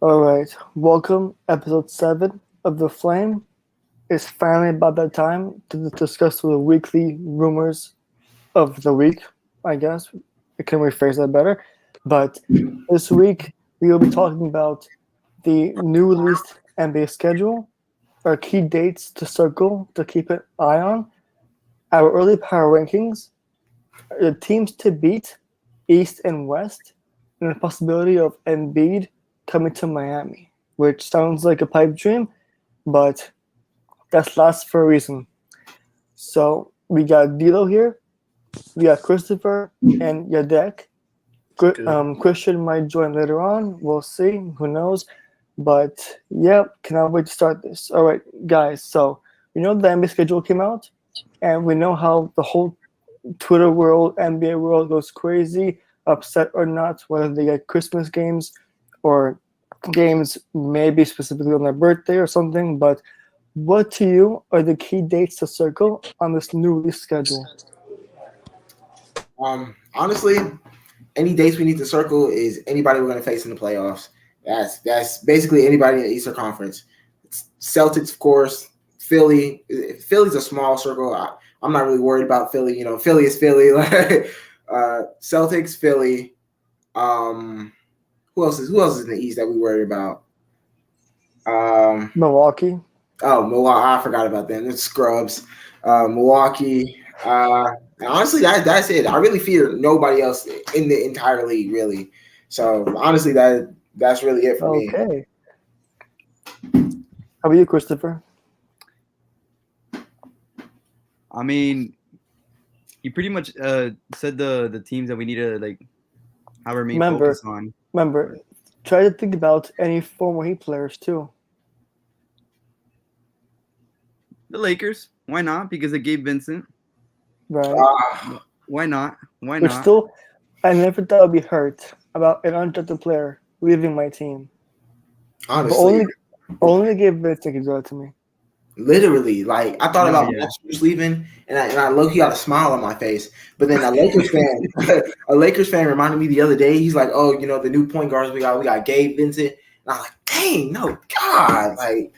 All right, welcome, episode 7 of The Flame. It's finally about that time to discuss the weekly rumors of the week, I guess. I can rephrase that better. But this week, we will be talking about the new released NBA schedule, our key dates to circle to keep an eye on, our early power rankings, the teams to beat, East and West, and the possibility of Embiid coming to Miami, which sounds like a pipe dream, but that's last for a reason. So we got Dilo here, we got Christopher and Yadek. Good. Christian might join later on. We'll see. Who knows? But yeah, cannot wait to start this. All right, guys. So we know the NBA schedule came out, and we know how the whole Twitter world, NBA world goes crazy, upset or not, whether they get Christmas games or games maybe specifically on their birthday or something. But what to you are the key dates to circle on this new release schedule? Honestly, any dates we need to circle is anybody we're going to face in the playoffs. That's basically anybody in the Eastern Conference. Celtics, of course. Philly. Philly's a small circle. I'm not really worried about Philly. You know, Philly is Philly. Celtics, Philly. Who else is in the East that we worry about? Milwaukee. Milwaukee. I forgot about them. It's scrubs. Milwaukee. Honestly, that's it. I really fear nobody else in the entire league, really. So honestly, that's really it for me. Okay. How about you, Christopher? I mean, you pretty much said the teams that we need to have our main Remember, focus on. remember, try to think about any former Heat players too. The Lakers, why not? Because of Gabe Vincent. Right. Why not? Why Which not? still, I never thought I'd be hurt about an undrafted player leaving my team. But Honestly, only Gabe Vincent can do it to me. literally, like I thought No, about yeah. Max Strus leaving, and I low-key got a smile on my face. But then a Lakers fan, a Lakers fan reminded me the other day. He's like, "Oh, the new point guards we got Gabe Vincent." And I'm like, "Dang, no, God, like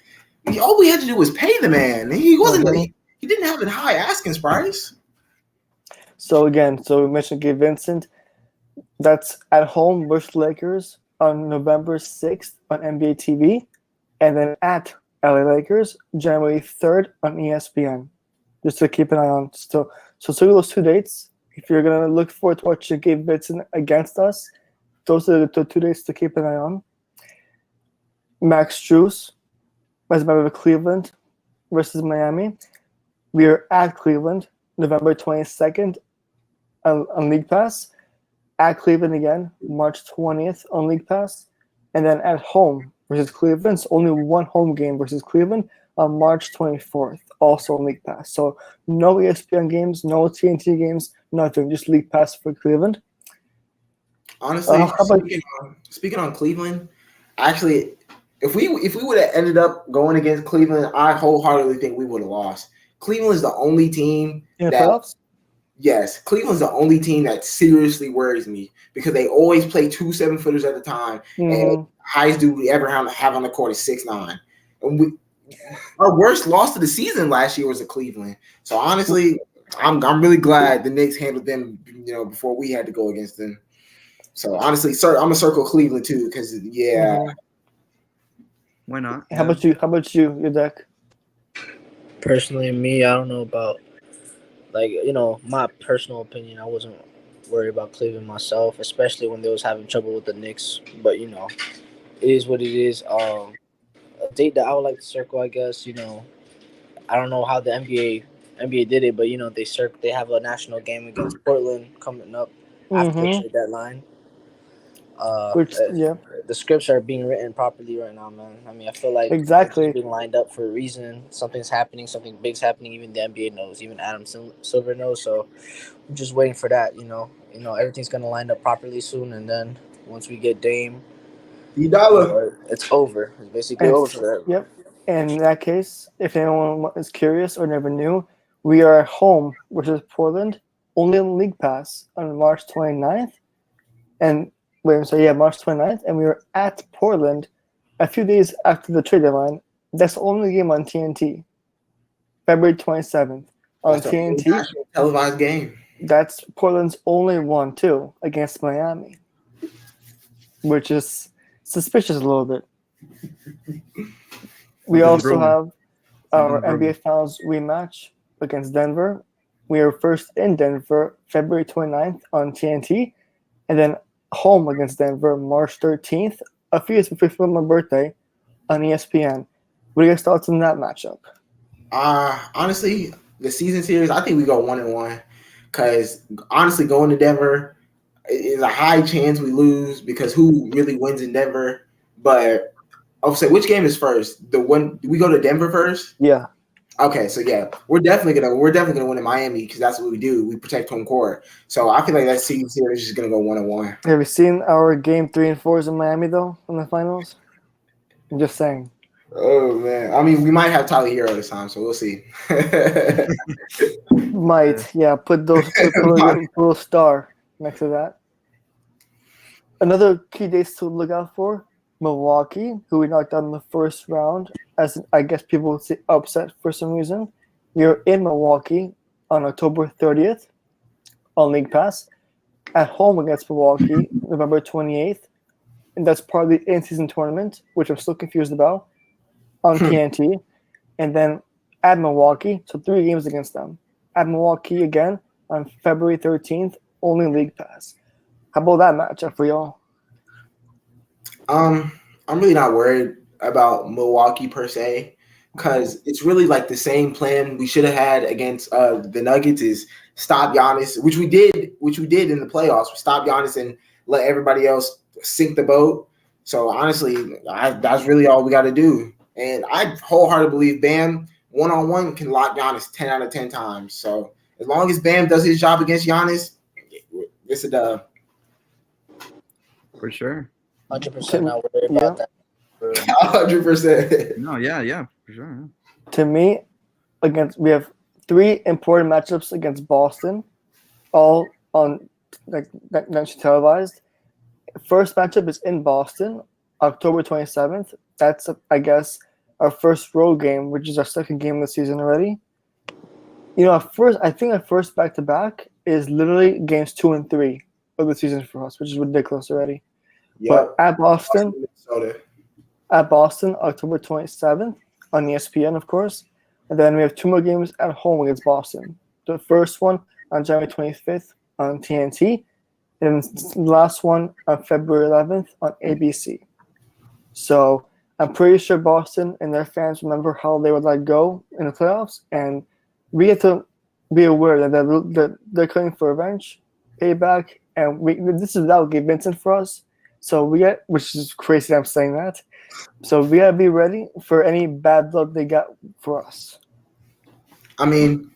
all we had to do was pay the man. He wasn't. Mhm. He didn't have a high asking price." So again, so we mentioned Gabe Vincent. That's at home versus Lakers on November 6th on NBA TV, and then at LA Lakers January 3rd on ESPN. Just to keep an eye on. So those 2 dates. If you're gonna look forward to watching Gabe Vincent against us, those are the 2 dates to keep an eye on. Max Strus as a member of Cleveland versus Miami. We are at Cleveland November 22nd on League Pass. At Cleveland again, March 20th on League Pass. And then at home versus Cleveland. It's only one home game versus Cleveland on March 24th, also on League Pass. So no ESPN games, no TNT games, nothing. Just League Pass for Cleveland. Honestly, How about speaking on Cleveland, actually, if we would have ended up going against Cleveland, I wholeheartedly think we would have lost. Cleveland is the only team in the that playoffs? yes, Cleveland's the only team that seriously worries me because they always play 2 7-footers at a time, and Mm-hmm. highest dude we ever have on the court is 6'9". And our worst loss of the season last year was at Cleveland. So honestly, I'm really glad the Knicks handled them, before we had to go against them. So honestly, sir, I'm gonna circle Cleveland too because Mm-hmm. Why not? How Yeah. about you? How about you, your deck? Personally, me, I don't know about my personal opinion. I wasn't worried about Cleveland myself, especially when they was having trouble with the Knicks. But it is what it is. A date that I would like to circle, I guess. I don't know how the NBA did it, but they have a national game against Portland coming up after the Mm-hmm. trade deadline. Uh, Which yeah, the scripts are being written properly right now, man. I mean, I feel like everything's exactly. being lined up for a reason. Something's happening. Something big's happening. Even the NBA knows. Even Adam Silver knows. So I'm just waiting for that. Everything's gonna line up properly soon, and then once we get Dame, D-Dollar. it's over. It's basically And over for them. yep. And in that case, if anyone is curious or never knew, we are at home versus Portland, only on League Pass on March 29th. And wait, so yeah, March 29th. And we are at Portland a few days after the trade deadline. That's the only game on TNT. February 27th on That's a TNT. national televised game. That's Portland's only one too against Miami, which is suspicious a little bit. We Something's also brewing. have our Something's brewing. NBA Finals rematch against Denver. We are first in Denver February 29th on TNT, and then home against Denver March 13th, a few days before my birthday, on ESPN. What are your thoughts on that matchup? Honestly, the season series, I think we go 1-1. Because honestly, going to Denver is a high chance we lose because who really wins in Denver? But I'll say, which game is first? The one we go to Denver first. Yeah, Okay, so yeah, we're definitely gonna win in Miami because that's what we do. We protect home court. So I feel like that season series is just gonna go 1-1. have you seen our game 3 and 4s in Miami though in the finals? I'm just saying. Oh man, I mean we might have Tyler Hero this time, so we'll see. Might, yeah, put a little star next to that. Another key dates to look out for: Milwaukee, who we knocked out in the first round, as I guess people would say upset for some reason. We are in Milwaukee on October 30th on League Pass, at home against Milwaukee November 28th, and that's part of the in-season tournament, which I'm still confused about, on TNT, and then at Milwaukee, so 3 games against them. At Milwaukee again on February 13th, only League Pass. How about that matchup for y'all? I'm really not worried about Milwaukee per se because it's really like the same plan we should have had against the Nuggets is stop Giannis, which we did in the playoffs. We stopped Giannis and let everybody else sink the boat. So honestly, that's really all we got to do. And I wholeheartedly believe Bam one-on-one can lock Giannis 10 out of 10 times. So as long as Bam does his job against Giannis, it's a dub. For sure. 100% not worried about that. 100%. No, yeah, for sure. Yeah. To me, we have 3 important matchups against Boston, all on nationally televised. First matchup is in Boston, October 27th. That's I guess our first road game, which is our second game of the season already. You know, I think our first back-to-back is literally games 2 and 3 of the season for us, which is ridiculous already. Yep. But at Boston, Minnesota. October 27th on ESPN, of course. And then we have 2 more games at home against Boston. The first one on January 25th on TNT, and the last one on February 11th on ABC. So I'm pretty sure Boston and their fans remember how they would let go in the playoffs, and we have to be aware that they're coming for revenge, payback, and this is without Gabe Vincent for us. So which is crazy that I'm saying that. So we gotta be ready for any bad blood they got for us. I mean,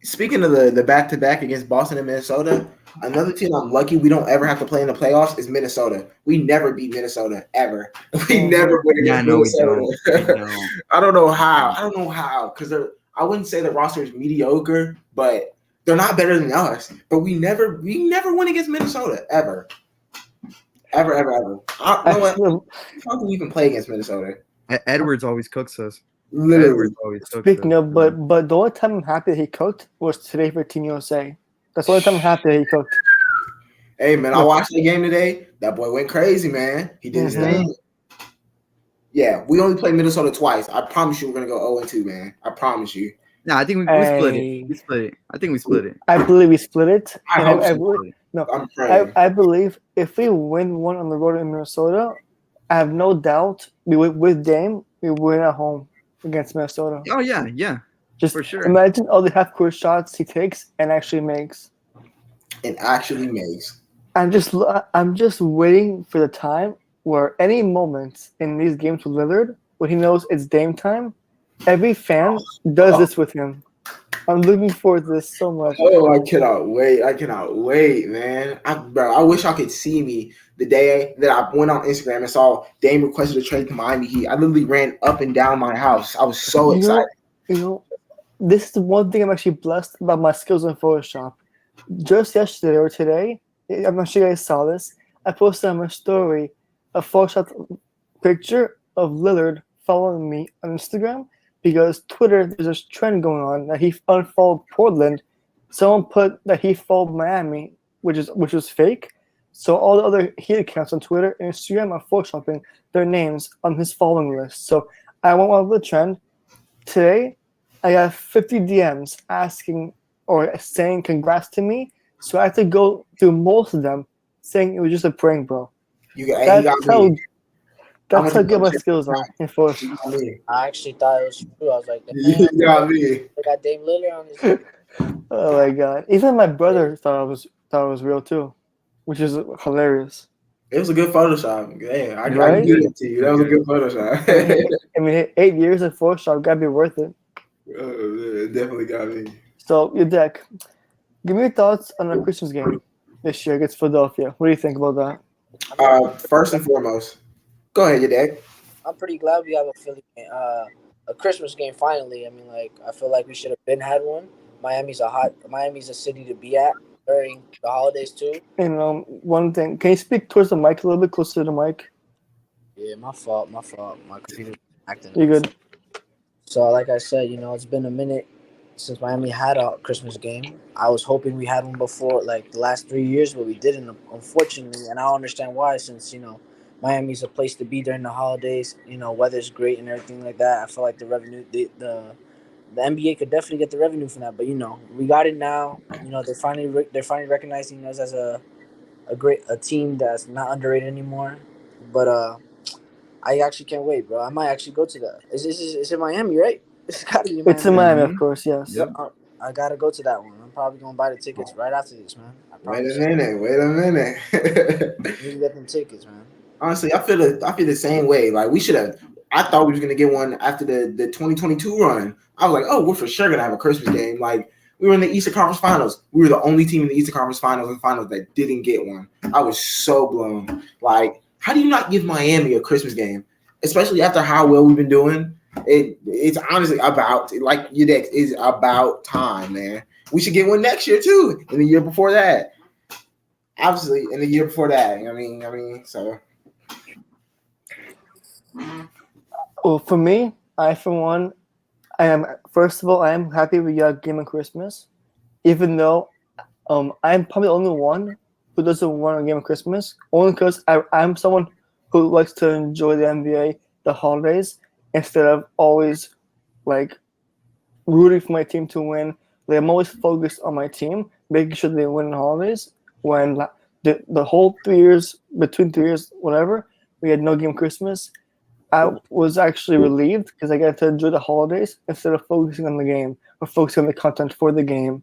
speaking of the back-to-back against Boston and Minnesota, another team I'm lucky we don't ever have to play in the playoffs is Minnesota. We never beat Minnesota, ever. We never win Yeah, against no, we Minnesota. don't. We don't. I don't know how. Because I wouldn't say the roster is mediocre, but they're not better than us. But we never win against Minnesota, ever. Ever. How can we even play against Minnesota? Edwards always cooks us. Literally. Edwards always cooks Speaking us. of, but the only time I'm happy that he cooked was today for Team USA. That's the only time I'm happy that he cooked. Hey, man, I watched the game today. That boy went crazy, man. He did his thing. Yeah, we only played Minnesota twice. I promise you we're going to go 0-2, man. I promise you. No, I think we split it. We split it. I think we split it. I believe we split it. I hope so. No, I'm praying. I believe if we win one on the road in Minnesota, I have no doubt with Dame, we win at home against Minnesota. Oh, yeah. Just for sure. Imagine all the half-court shots he takes and actually makes. I'm just waiting for the time where any moment in these games with Lillard, when he knows it's Dame time, every fan does this with him. I'm looking forward to this so much. Oh, I cannot wait, man. I wish I could see me the day that I went on Instagram and saw Dame requested a trade to Miami Heat. I literally ran up and down my house. I was so excited. This is the one thing I'm actually blessed about my skills in Photoshop. Just yesterday or today, I'm not sure you guys saw this, I posted on my story a Photoshop picture of Lillard following me on Instagram because Twitter, there's this trend going on that he unfollowed Portland. Someone put that he followed Miami, which was fake. So all the other Heat accounts on Twitter and Instagram are photoshopping their names on his following list. So I went on the trend. Today, I got 50 DMs asking or saying congrats to me. So I had to go through most of them saying it was just a prank, bro. You got That's how me. that's how good my skills are in Photoshop. You got me. I actually thought it was true. I was like, You damn, got me. they got Dame Lillard on this. Oh my god! Even my brother thought it was real too, which is hilarious. It was a good Photoshop. Yeah, I Right? can give it to you. That was a good Photoshop. I mean, 8 years of Photoshop gotta be worth it. It definitely got me. So your deck, give me your thoughts on the Christmas game this year against Philadelphia. What do you think about that? First and foremost, go ahead, your deck. I'm pretty glad we have a Philly game, a Christmas game finally. I mean, like I feel like we should have been had one. Miami's a city to be at during the holidays too. And one thing, can you speak towards the mic a little bit closer to the mic? Yeah, my fault. My computer acting. You're good. So, like I said, it's been a minute since Miami had a Christmas game. I was hoping we had one before, like the last 3 years, but we didn't, unfortunately. And I don't understand why, since Miami's a place to be during the holidays. Weather's great and everything like that. I feel like the revenue, the NBA could definitely get the revenue from that. But we got it now. They're finally recognizing us as a team that's not underrated anymore. But I actually can't wait, bro. I might actually go to that. It's in Miami, right? It's gotta be in Miami. It's in Miami, of course. Yes. Yep. I gotta go to that one. I'm probably gonna buy the tickets right after this, man. Wait a minute. You can get them tickets, man. Honestly, I feel the same way. Like we should have. I thought we was gonna get one after the 2022 run. I was like, oh, we're for sure gonna have a Christmas game. Like we were in the Eastern Conference Finals. We were the only team in the Eastern Conference Finals that didn't get one. I was so blown. Like, how do you not give Miami a Christmas game, especially after how well we've been doing? It's honestly about, like your deck is about time, man. We should get one next year too, and the year before that. Obviously, in the year before that. I mean, so. Well, for me, for one, first of all, I am happy we got a game on Christmas, even though I'm probably the only one who doesn't want a game on Christmas, only because I'm someone who likes to enjoy the NBA, the holidays, instead of always like rooting for my team to win. Like, I'm always focused on my team, making sure they win the holidays. When the whole 3 years, between 3 years, whatever, we had no game Christmas, I was actually relieved because I got to enjoy the holidays instead of focusing on the game or focusing on the content for the game.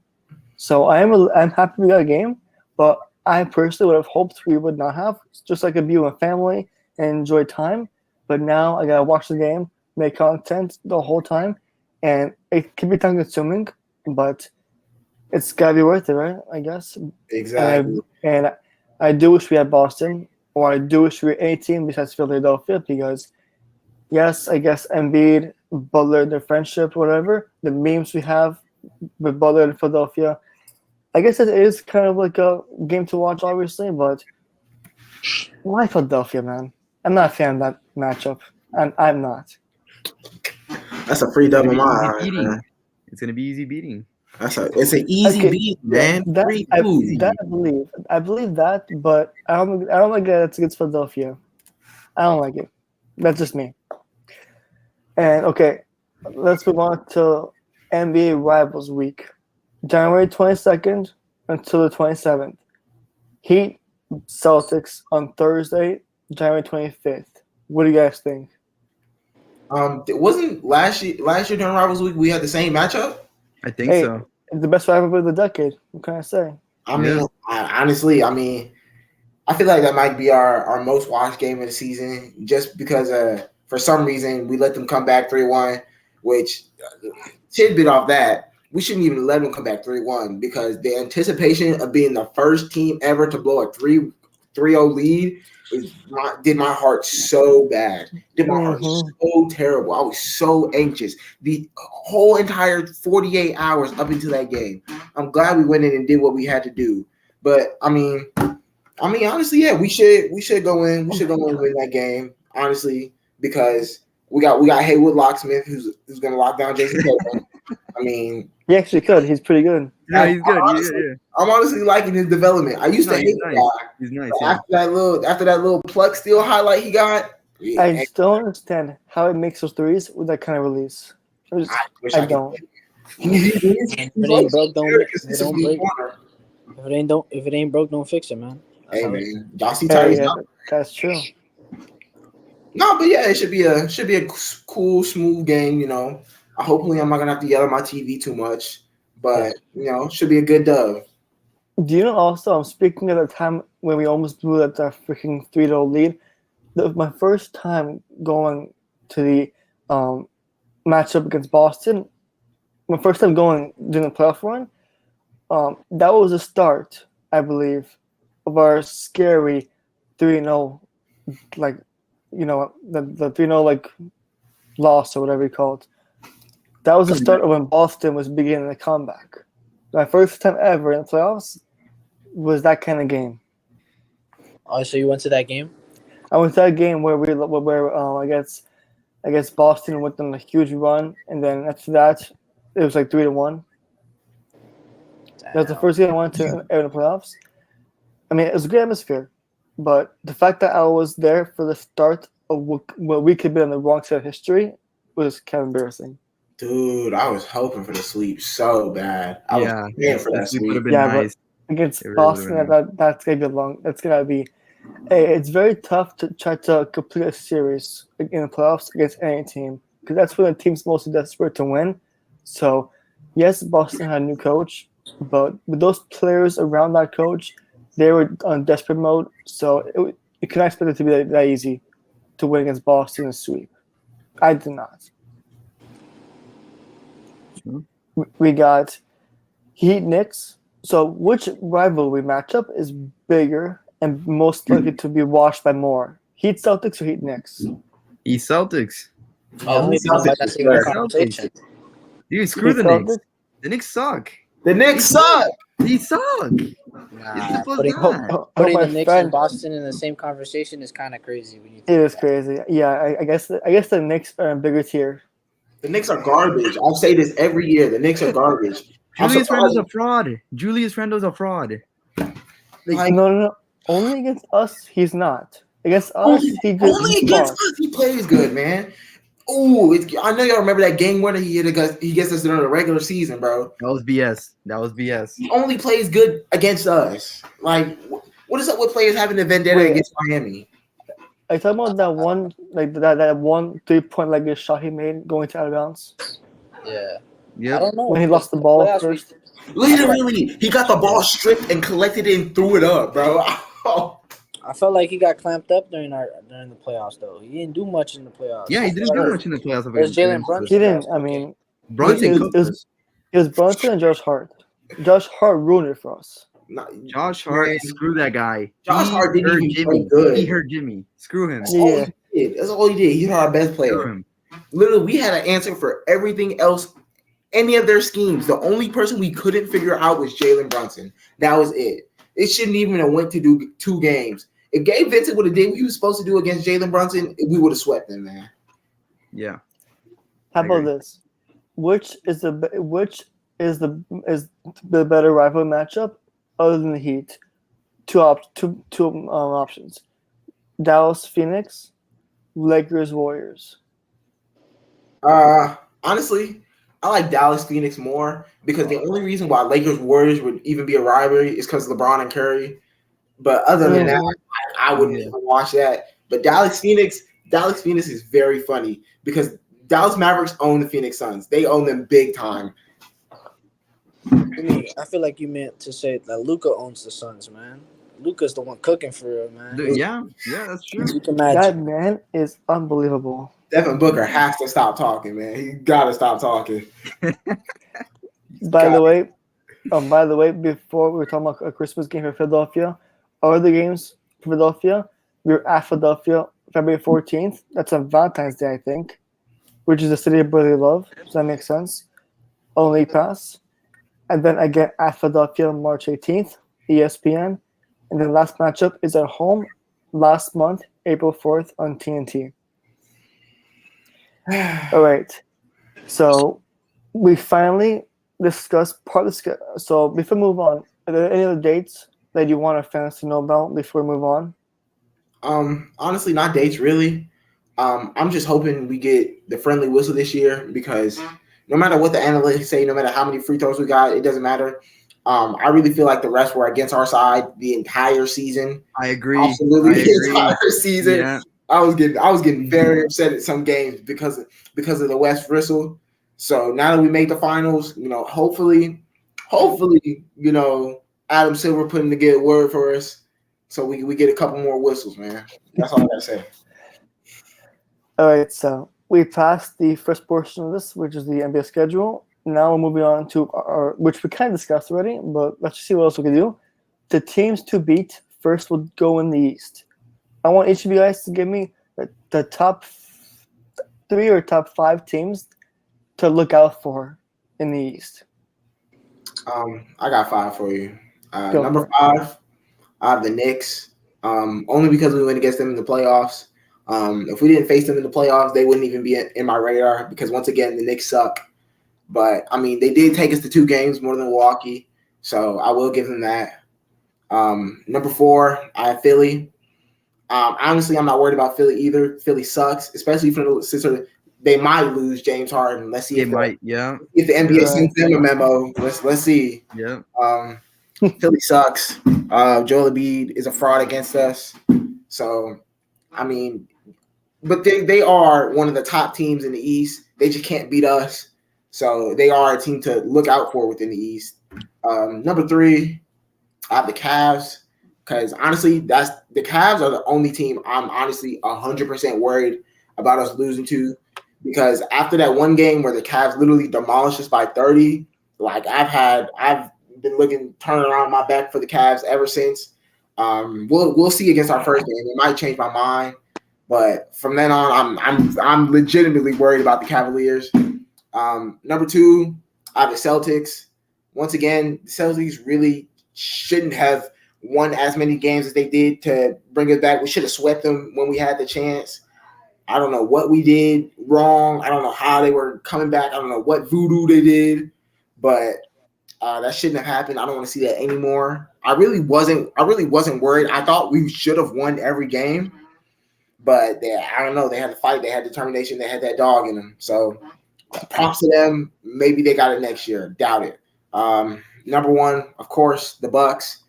So I'm happy we got a game, but I personally would have hoped we would not have, just like a be with my family and enjoy time. But now I gotta watch the game, make content the whole time, and it can be time consuming, but it's gotta be worth it, right? I guess. Exactly. And I do wish we had Boston, or I do wish we were any team besides Philadelphia, because yes, I guess Embiid, Butler, their friendship, whatever, the memes we have with Butler and Philadelphia, I guess it is kind of like a game to watch, obviously, but why Philadelphia, man? I'm not a fan of that matchup. I'm not. That's a free double mine. It's gonna be easy beating. It's an easy beat, man. I believe that, but I don't like that it's against Philadelphia. I don't like it. That's just me. And okay, let's move on to NBA Rivals Week, January 22nd until the 27th. Heat Celtics on Thursday, January 25th. What do you guys think? Wasn't last year during Rivals Week we had the same matchup? I think so. It's the best rivalry of the decade. What can I say? I mean, honestly, I feel like that might be our most watched game of the season, just because for some reason we let them come back 3-1, which tidbit off that, we shouldn't even let them come back 3-1, because the anticipation of being the first team ever to blow a 3-0 lead did my heart so bad. Did my heart so terrible. I was so anxious. The whole entire 48 hours up into that game. I'm glad we went in and did what we had to do. But I mean, honestly, yeah, we should go in. We should go in and win that game. Honestly, because we got Haywood Locksmith who's going to lock down Jason Tatum. I mean, He actually could. He's pretty good. Yeah, he's good. I'm honestly liking his development. I used to hate He's the nice. guy. He's nice. But Yeah. after that little pluck steal highlight he got, I just don't understand how it makes those threes with that kind of release. wish I could don't. He's If it ain't broke, don't break. consistently corner. If it ain't broke, don't fix it, man. That's Hey how it- man, y'all see Hey, Tyrese? yeah, that's true. No, but yeah, it should be a cool, smooth game. You know, hopefully I'm not gonna have to yell at my TV too much, but you know, should be a good dub. Do you know also, I'm speaking of the time when we almost blew that freaking 3-0 lead. That was my first time going to the matchup against Boston. My first time going during the playoff run. That was the start, I believe, of our scary 3-0, like, you know, the 3-0 like loss or whatever you call it. That was the start of when Boston was beginning the comeback. My first time ever in the playoffs was that kind of game. Oh, so you went to that game? I went to that game where I guess Boston went on a huge run, and then after that, it was like 3-1. That was the first game I went to in the playoffs. I mean, it was a good atmosphere, but the fact that I was there for the start of what we could be on the wrong side of history was kind of embarrassing. Dude, I was hoping for the sweep so bad. I was praying for that Would sweep. have been Yeah, nice. but against It really Boston, would've been that's gonna be long. That's gonna be. It's very tough to try to complete a series in the playoffs against any team because that's when the team's most desperate to win. So, yes, Boston had a new coach, but with those players around that coach, they were on desperate mode. So you cannot expect it to be that easy to win against Boston and sweep. I did not. Sure. We got Heat Knicks. So, which rivalry matchup is bigger and most likely to be watched by more? Heat Celtics or Heat Knicks? He's Celtics. Yeah, maybe Celtics that's is even a better. conversation. Dude, screw Heat the Knicks. Celtics? The Knicks suck. The Knicks suck. He suck. Nah, simple as putting that. putting my the Knicks friend- and Boston in the same conversation is kind of crazy. When you It think is about crazy. Yeah, I guess the Knicks are in a bigger tier. The Knicks are garbage. I'll say this every year. The Knicks are garbage. I'm Julius Randle's surprised- a fraud. Julius Randle's a fraud. Like, No. Only against us, he's not. Against us, only he's against fun. us, he plays good, man. Oh, I know y'all remember that game winner he gets us during the regular season, bro. That was BS. He only plays good against us. Like, what is up with players having a vendetta Wait. against Miami? Are you talking about that one, like that one 3-point like shot he made going to out of bounds yeah, I Yep. don't know when he lost the ball Playoffs, first? Literally, he got the ball stripped and collected it and threw it up, bro. I felt like he got clamped up during the playoffs though. He didn't do much in the playoffs. Yeah, he didn't do much in the playoffs. There's Jalen Brunson. He didn't. I mean, Brunson it cooked was- us. it was Brunson and Josh Hart. Josh Hart ruined it for us. Josh Hart, Man, screw that guy. Josh He Hart didn't hurt even Jimmy. play good. He hurt Jimmy. Screw him. That's all Yeah. he did. That's all he did. He's our best Screw player. him. Literally, we had an answer for everything else, any of their schemes. The only person we couldn't figure out was Jalen Brunson. That was it. It shouldn't even have went to do 2 games. If Gabe Vincent would have did what he was supposed to do against Jalen Brunson, we would have swept him, man. Yeah. How I about agree. this? Which is the better rival matchup other than the Heat? Two options: Dallas Phoenix, Lakers Warriors. Honestly, I like Dallas Phoenix more because the only reason why Lakers Warriors would even be a rivalry is because LeBron and Curry. But other than that, I wouldn't even watch that. But Dallas Phoenix is very funny because Dallas Mavericks own the Phoenix Suns. They own them big time. I feel like you meant to say that Luka owns the Suns, man. Luka's the one cooking for real, man. Dude, yeah, that's true. You can That imagine. man is unbelievable. Devin Booker has to stop talking, man. He gotta stop talking. By the way, before we were talking about a Christmas game for Philadelphia, our other games for Philadelphia, we were at Philadelphia February 14th. That's on Valentine's Day, I think, which is the city of brotherly love. Does that make sense? On League Pass. And then again at Philadelphia March 18th, ESPN. And the last matchup is at home last month, April 4th on TNT. All right. So we finally discussed part of the schedule. So before we move on, are there any other dates that you want our fans to know about before we move on? Honestly, not dates really. I'm just hoping we get the friendly whistle this year because no matter what the analytics say, no matter how many free throws we got, it doesn't matter. I really feel like the refs were against our side the entire season. I agree. Absolutely, I the agree. entire season. Yeah. I was getting very upset at some games because of the West whistle. So now that we make the finals, hopefully, Adam Silver putting the good word for us, so we get a couple more whistles, man. That's all I gotta say. All right. So we passed the first portion of this, which is the NBA schedule. Now we're moving on to our, which we kind of discussed already, but let's just see what else we can do. The teams to beat first will go in the East. I want each of you guys to give me the top 3 or top 5 teams to look out for in the East. I got 5 for you. Go Number for it. 5, I have the Knicks. Only because we went against them in the playoffs. If we didn't face them in the playoffs, they wouldn't even be in my radar because once again the Knicks suck. But I mean, they did take us to 2 games more than Milwaukee, so I will give them that. Number 4, I have Philly. Honestly, I'm not worried about Philly either. Philly sucks, especially since they might lose James Harden. Let's see It might. Yeah. if the NBA Right. sends them a memo. Let's see. Yeah. Philly sucks. Joel Embiid is a fraud against us. So, I mean, but they are one of the top teams in the East. They just can't beat us. So they are a team to look out for within the East. Number 3, I have the Cavs. Because honestly, the Cavs are the only team I'm honestly 100% worried about us losing to. Because after that one game where the Cavs literally demolished us by 30, like I've been turning around my back for the Cavs ever since. We'll see against our first game. It might change my mind, but from then on, I'm legitimately worried about the Cavaliers. Number 2, I have the Celtics. Once again, the Celtics really shouldn't have won as many games as they did to bring us back. We should have swept them when we had the chance. I don't know what we did wrong. I don't know how they were coming back. I don't know what voodoo they did, but that shouldn't have happened. I don't want to see that anymore. I really wasn't worried. I thought we should have won every game, but I don't know. They had to fight. They had determination. They had that dog in them. So props to them. Maybe they got it next year. Doubt it. Number 1, of course, the Bucks.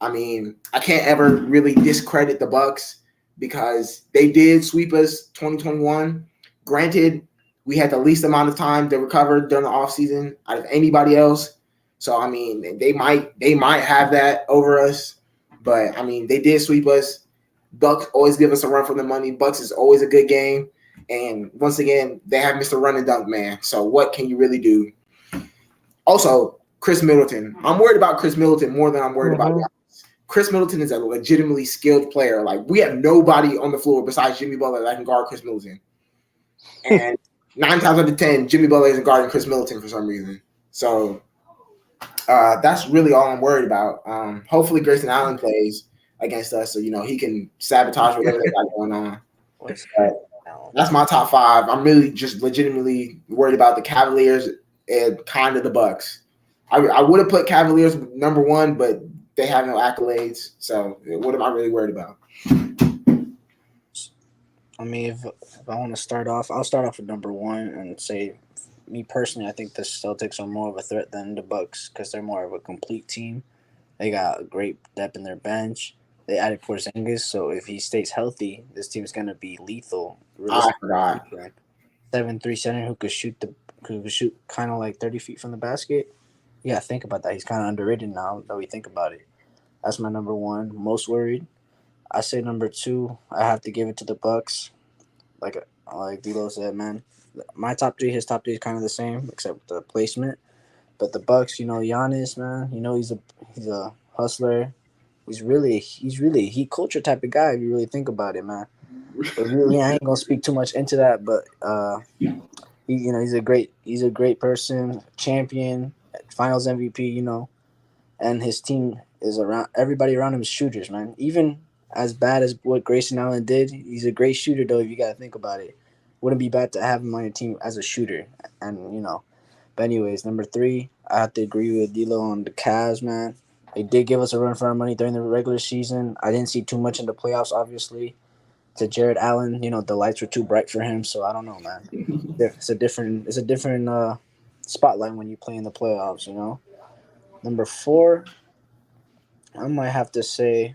I mean, I can't ever really discredit the Bucks because they did sweep us 2021. Granted, we had the least amount of time to recover during the offseason out of anybody else. So I mean, they might have that over us, but I mean, they did sweep us. Bucks always give us a run for the money. Bucks is always a good game, and once again, they have Mr. Run and Dunk Man. So what can you really do? Also, Chris Middleton. I'm worried about Chris Middleton more than I'm worried about Giannis. Chris Middleton is a legitimately skilled player. Like, we have nobody on the floor besides Jimmy Butler that can guard Chris Middleton. And 9 times out of 10, Jimmy Butler isn't guarding Chris Middleton for some reason. So that's really all I'm worried about. Hopefully Grayson Allen plays against us so, he can sabotage whatever they got going on. But that's my top 5. I'm really just legitimately worried about the Cavaliers and kind of the Bucks. I would have put Cavaliers number 1, but they have no accolades. So what am I really worried about? I mean, if I want to start off, I'll start off with number 1 and say, me personally, I think the Celtics are more of a threat than the Bucks because they're more of a complete team. They got great depth in their bench. They added Porzingis, so if he stays healthy, this team is gonna be lethal. I forgot. 7'3" center who could shoot kind of like 30 feet from the basket. Yeah, think about that. He's kind of underrated now that we think about it. That's my number 1. Most worried. I say number 2. I have to give it to the Bucks. Like D'Lo said, man. My top 3, his top 3 is kind of the same except the placement. But the Bucks, Giannis, man. He's a hustler. He culture type of guy if you really think about it, man. But really, I ain't gonna speak too much into that. But he's a great person, champion, Finals MVP, and his team is everybody around him is shooters, man. Even as bad as what Grayson Allen did, he's a great shooter though. If you gotta think about it, wouldn't be bad to have him on your team as a shooter. And but anyways, number 3, I have to agree with D'Lo on the Cavs, man. They did give us a run for our money during the regular season. I didn't see too much in the playoffs, obviously. To Jared Allen, the lights were too bright for him, so I don't know, man. It's a different spotlight when you play in the playoffs, Number 4, I might have to say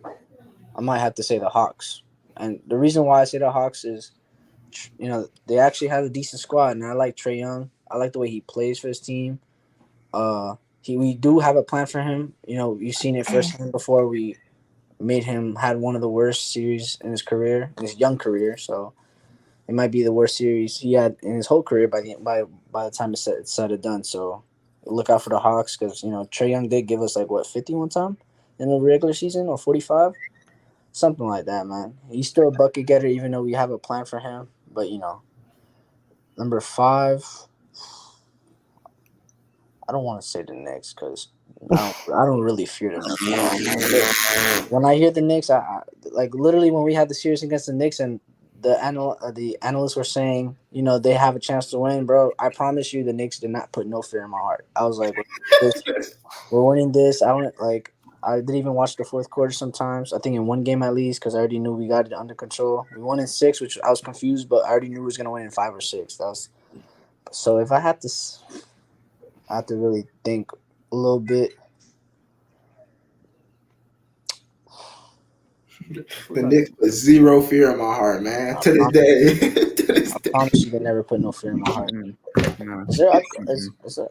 the Hawks. And the reason why I say the Hawks is, they actually have a decent squad, and I like Trae Young. I like the way he plays for his team. We do have a plan for him. You've seen it firsthand before. We had one of the worst series in his career, in his young career. So it might be the worst series he had in his whole career by the time it's said and done. So look out for the Hawks because Trae Young did give us 50 one time in the regular season or 45, something like that, man. He's still a bucket getter even though we have a plan for him. But number 5, I don't want to say the Knicks because I don't really fear the Knicks. When I hear the Knicks, I literally when we had the series against the Knicks and the analysts were saying, they have a chance to win, bro. I promise you, the Knicks did not put no fear in my heart. I was like, we're winning this. I didn't even watch the fourth quarter sometimes. I think in one game at least because I already knew we got it under control. We won in 6, which I was confused, but I already knew we was gonna win in 5 or 6. So if I had to. I have to really think a little bit. The Knicks put zero fear in my heart, man. To this day. I promise you, they never put no fear in my heart. No. I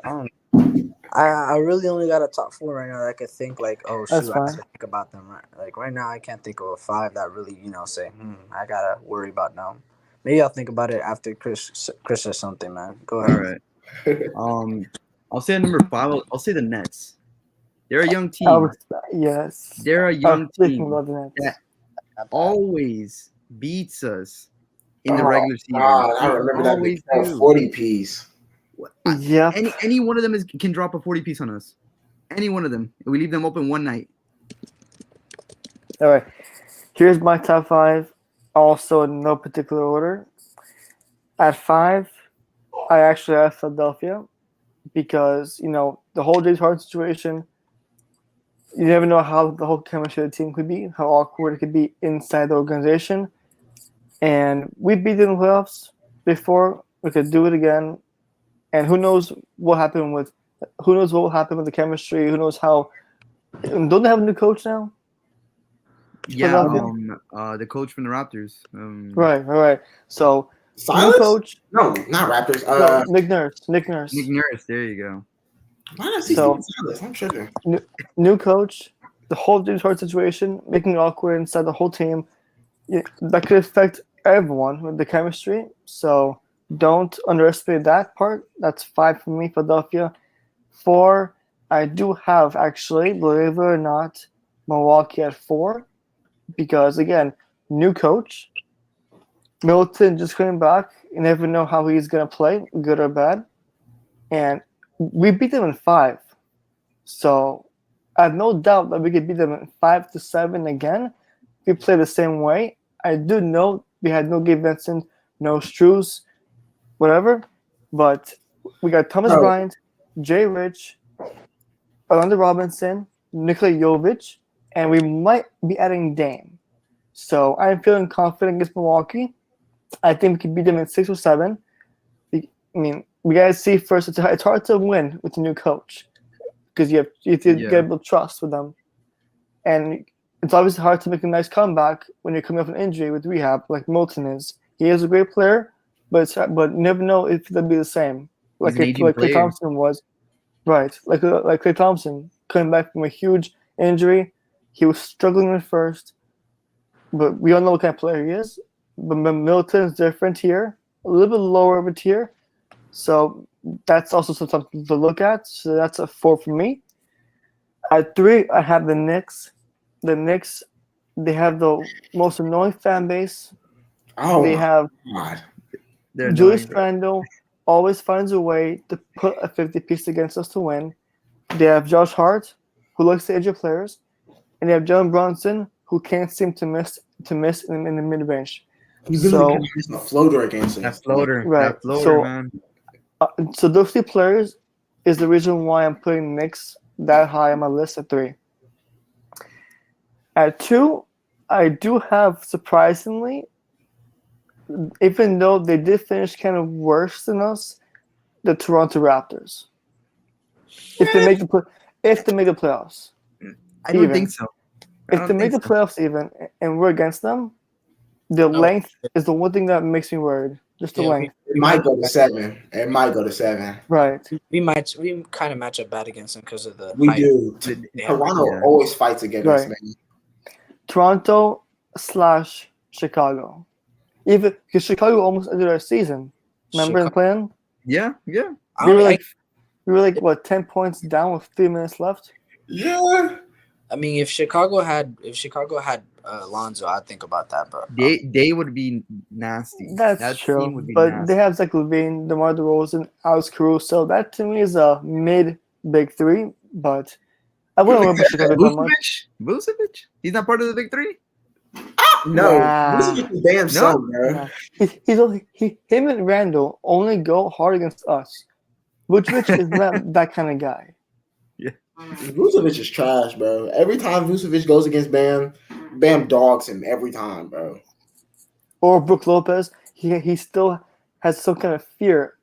don't know. I really only got a top 4 right now that I could think oh That's shoot, I fine. have to think about them. Right now, I can't think of a 5 that really say I gotta worry about them. Maybe I'll think about it after Chris says something, man. Go ahead. All right. I'll say number 5. I'll say the Nets. They're a young team. Yes. They're a young team About the Nets. that always beats us in the Oh, regular season. God, I remember that always big do. 40 piece. Yep. Any one of them can drop a 40 piece on us. Any one of them. We leave them open one night. All right. Here's my top 5. Also in no particular order. At 5, I actually have Philadelphia because, the whole James Harden situation, you never know how the whole chemistry of the team could be, how awkward it could be inside the organization. And we beat them in the playoffs before. We could do it again. And who knows what will happen with the chemistry? Who knows how? Don't they have a new coach now? Yeah, Philadelphia? the coach from the Raptors. Right. So Silas? new coach. No, not Raptors. No, Nick Nurse. Nick Nurse. There you go. Why not see So- Silas? I'm tripping. New coach. The whole James Harden situation, making it awkward inside the whole team, that could affect everyone with the chemistry. So don't underestimate that part. That's 5 for me, Philadelphia. 4, I do have actually, believe it or not, Milwaukee at 4 because again, new coach. Milton just coming back. You never know how he's gonna play, good or bad. And we beat them in 5. So I have no doubt that we could beat them in 5 to 7 again. If we play the same way. I do know we had no Gabe Vincent, no Struz, whatever. But we got Thomas Bryant, Jay Rich, Orlando Robinson, Nikola Jovic, and we might be adding Dame. So I'm feeling confident against Milwaukee. I think we can beat them in 6 or 7. We gotta see first. It's hard to win with a new coach because you have to get build trust with them, and it's obviously hard to make a nice comeback when you're coming off an injury with rehab like Milton is. He is a great player, but you never know if they'll be the same. Like Klay Thompson was, right? Like Klay Thompson coming back from a huge injury, he was struggling at first, but we all know what kind of player he is. But Milton is different here, a little bit lower of a tier. So that's also something to look at. So that's a 4 for me. At 3, I have the Knicks. The Knicks, they have the most annoying fan base. Oh, they have God. Julius Randle always finds a way to put a 50 piece against us to win. They have Josh Hart, who likes to injure players, and they have Jalen Brunson, who can't seem to miss in the mid range. He's literally So just a floater against That us. floater, right. that floater, So man. so those three players is the reason why I'm putting Knicks that high on my list at 3. At 2, I do have surprisingly, even though they did finish kind of worse than us, the Toronto Raptors. If they make the playoffs, I don't even. think so. I if they don't make think the so. playoffs even, and we're against them, the length is the one thing that makes me worried. Just the Yeah, length, It might go to 7. It might go to 7. right? we kind of match up bad against them because of the We height. do. Yeah. Toronto Yeah. always fights against us, Right. man. Toronto / Chicago. Even because Chicago almost ended our season. Remember in the plan? Yeah. We were like what 10 points down with 3 minutes left. Yeah. I mean, if Chicago had Lonzo, I'd think about that, but They would be nasty. That's That true, team would be but nasty. they have Zach LaVine, DeMar DeRozan, Alex Caruso. That to me is a mid big 3, but I wouldn't worry about Chicago that much. Vucevic? He's not part of the big 3? No. Nah. This is just a damn son, bro. Nah. Him and Randall only go hard against us. Vucevic is not that kind of guy. Vucevic is trash, bro. Every time Vucevic goes against Bam, Bam dogs him every time, bro. Or Brook Lopez, he still has some kind of fear,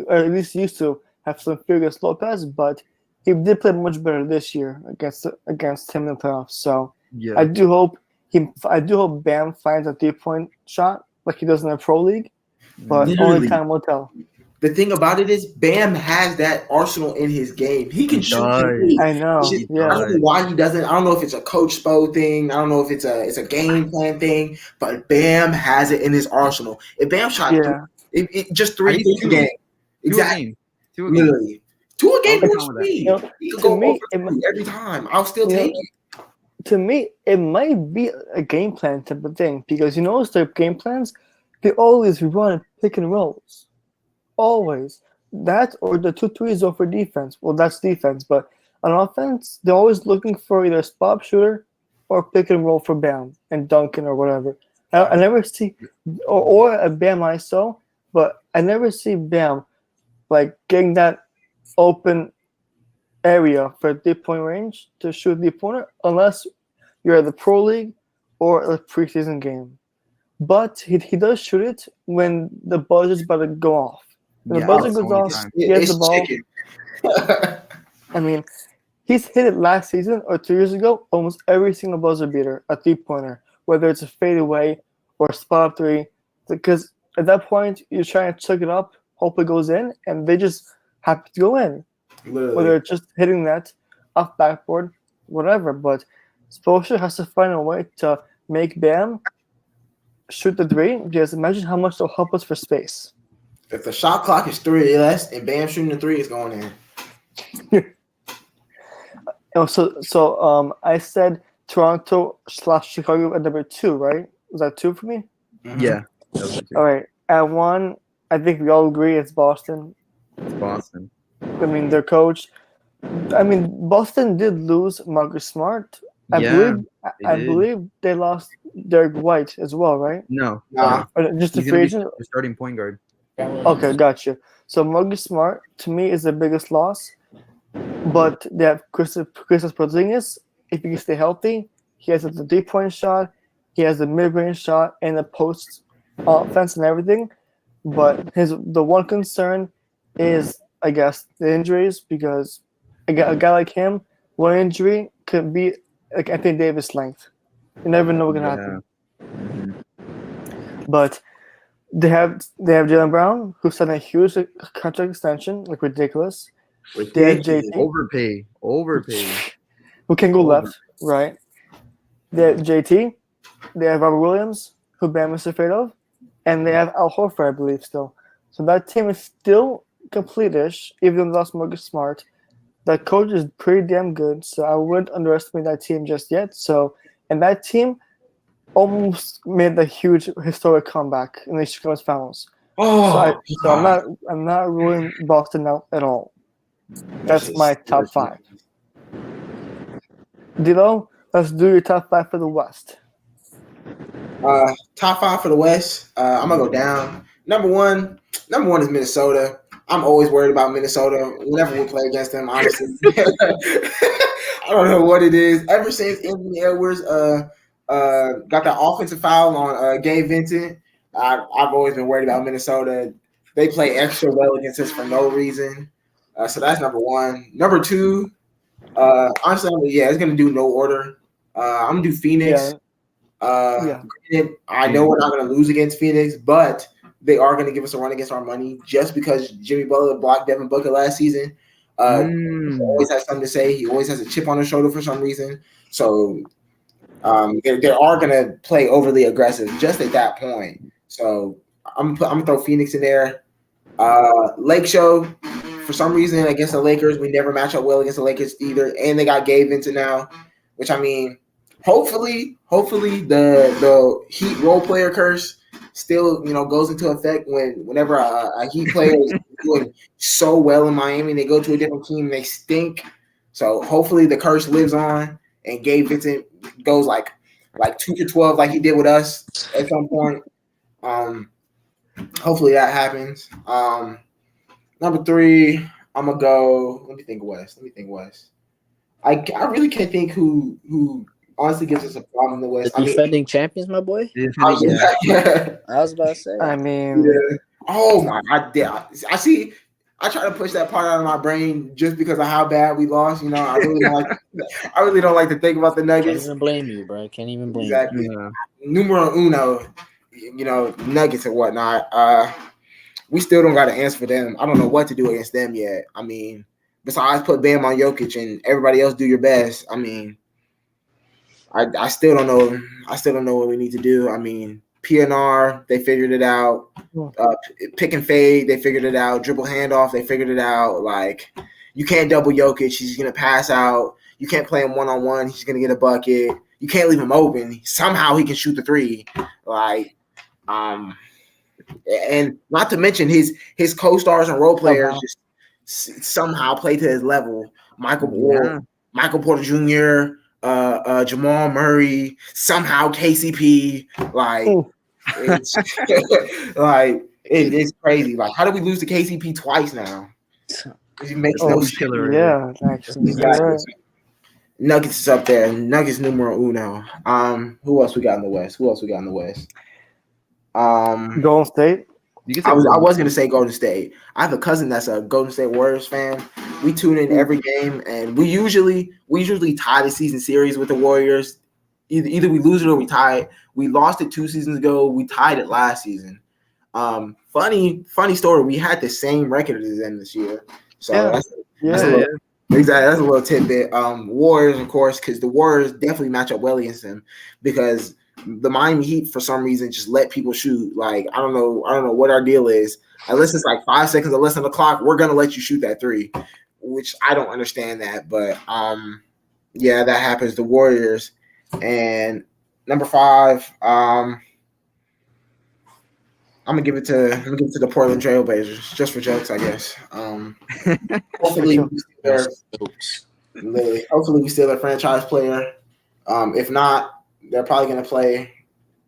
or at least used to have some fear against Lopez, but he did play much better this year against him in the playoffs. So Yeah. I do hope Bam finds a 3-point shot like he does in the Pro League, but Literally. only time will tell. The thing about it is, Bam has that arsenal in his game. He can He shoot. does. the I know. three. Yeah. I don't know why he doesn't. I don't know if it's a Coach Spo thing. I don't know if it's a game plan thing. But Bam has it in his arsenal. If Bam shot Yeah. just I 3 need threes a two. game, 2 a exactly, game. 2 a game. literally 2 a game I'll be works fine for with that. me. You know, He could to go me, over 3 every time. I'll still you know, take it. To me, it might be a game plan type of thing because you notice their game plans, they always run pick and rolls. Always. That or the 2 3 zone for defense. Well, that's defense, but on offense, they're always looking for either a spot shooter or pick and roll for Bam and Duncan or whatever. I never see, or a Bam ISO, but I never see Bam like getting that open area for 3-point range to shoot the opponent unless you're at the Pro League or a preseason game. But he does shoot it when the buzzer's about to go off. When the buzzer that's goes the only off, time. he has It's the ball. chicken. I mean, he's hit it last season or 2 years ago, almost every single buzzer beater, a 3-pointer, whether it's a fadeaway or a spot up 3. Because at that point, you're trying to chuck it up, hope it goes in, and they just happen to go in. Literally. Whether it's just hitting that off backboard, whatever. But Spoelstra has to find a way to make Bam shoot the 3, because imagine how much they'll help us for space. If the shot clock is 3 or less and Bam shooting the 3, it's going in. I said Toronto / Chicago at number 2, right? Was that 2 for me? Mhm. Yeah. That was the 2. All right. At 1, I think we all agree it's Boston. It's Boston. I mean, their coach. I mean, Boston did lose Marcus Smart. I did. believe they lost Derek White as well, right? No. Nah. Or just a He's free going to agent. be the starting point guard. Okay, gotcha. So Marcus Smart to me is the biggest loss, but they have Kristaps Porzingis. If he can stay healthy, he has the 3-point shot, he has the mid-range shot, and the post offense and everything. But the one concern is, I guess, the injuries, because a guy like him, one injury could be like Anthony Davis length. You never know what's gonna happen. Mhm. But they have Jaylen Brown, who signed a huge contract extension, like ridiculous. They have JT, Overpay. who can go Over. left, right? They have JT. They have Robert Williams, who Bam is afraid of, and they have Al Horford, I believe, still. So that team is still complete-ish, even though they lost Marcus Smart. That coach is pretty damn good, so I wouldn't underestimate that team just yet. So, and that team almost made a huge historic comeback in the Eastern Conference Finals. Oh, I'm not ruling Boston out at all. That's my top 5. Dilo, let's do your top 5 for the West. Top five for the West. I'm gonna go down. Number one is Minnesota. I'm always worried about Minnesota whenever we play against them. Honestly, I don't know what it is. Ever since Anthony Edwards got that offensive foul on Gabe Vincent, I've always been worried about Minnesota. They play extra well against us for no reason. So that's number one. Number two, honestly, it's gonna do no order. I'm gonna do Phoenix. Yeah. Granted, I know we're not going to lose against Phoenix, but they are going to give us a run against our money just because Jimmy Butler blocked Devin Booker last season. He always has something to say. He always has a chip on his shoulder for some reason. So they are going to play overly aggressive just at that point. So I'm gonna throw Phoenix in there. Lake Show, for some reason against the Lakers, we never match up well against the Lakers either, and they got Gabe Vincent now, which I mean. Hopefully, the Heat role player curse still, goes into effect whenever a Heat player is doing so well in Miami and they go to a different team and they stink. So hopefully the curse lives on and Gabe Vincent goes like 2 for 12 like he did with us at some point. Hopefully that happens. Number three, I'm gonna go. Let me think West. I really can't think who honestly gives us a problem in the West. The defending champions, my boy. Yeah. I was about to say. I mean, Yeah. Oh my God! Yeah. I see. I try to push that part out of my brain just because of how bad we lost. I really don't like. I really don't like to think about the Can't Nuggets. even blame you, bro. Can't even blame Exactly. Yeah. Numero uno. Nuggets and whatnot. We still don't got an answer for them. I don't know what to do against them yet. I mean, besides put Bam on Jokic and everybody else do your best. I mean. I still don't know. I still don't know what we need to do. I mean, PNR, they figured it out. Pick and fade, they figured it out. Dribble handoff, they figured it out. Like, you can't double Jokic. He's going to pass out. You can't play him one-on-one. He's going to get a bucket. You can't leave him open. Somehow he can shoot the three. Like, and not to mention his co-stars and role players just somehow play to his level. Michael Porter Jr., Jamal Murray, somehow KCP, it's it's crazy. Like, how did we lose to KCP twice now? It makes no sense. Yeah, actually, Exactly. right. Nuggets is up there. Nuggets numero uno. Who else we got in the West? Golden State. I was gonna say Golden State. I have a cousin that's a Golden State Warriors fan. We tune in every game, and we usually tie the season series with the Warriors. Either we lose it or we tie it. We lost it 2 seasons ago. We tied it last season. Funny story. We had the same record as them this year. So that's a little tidbit. Warriors, of course, because the Warriors definitely match up well against them because the Miami Heat for some reason just let people shoot. Like, I don't know what our deal is. Unless it's like 5 seconds or less on the clock, we're gonna let you shoot that three, which I don't understand that. But that happens. The Warriors. And number 5, I'm gonna give it to the Portland Trailblazers just for jokes, I guess. Hopefully we steal their franchise player. If not, they're probably gonna play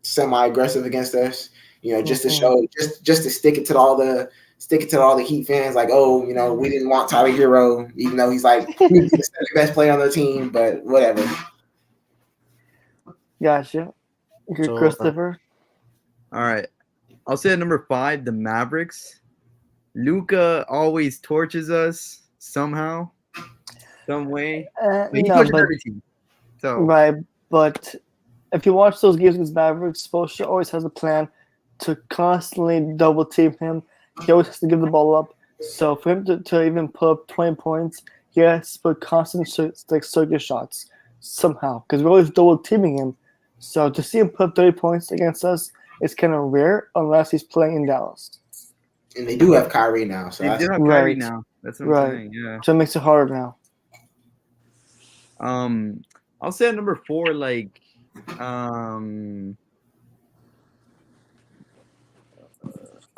semi-aggressive against us. Just to show, just to stick it to all the Heat fans. Like, we didn't want Tyler Hero, even though he's like the best player on the team. But whatever. Gotcha. So, Christopher. All right. I'll say at number 5, the Mavericks. Luka always torches us somehow, some way. But he torches every team. So. Right, but if you watch those games against Mavericks, Spoelstra always has a plan to constantly double team him. He always has to give the ball up. So for him to even put up 20 points, he has to put constant circuit shots somehow because we're always double teaming him. So to see him put up 30 points against us is kind of rare unless he's playing in Dallas. And they do have Kyrie now. So they do have Kyrie now. That's what I'm saying. Yeah. So it makes it harder now. I'll say at number 4,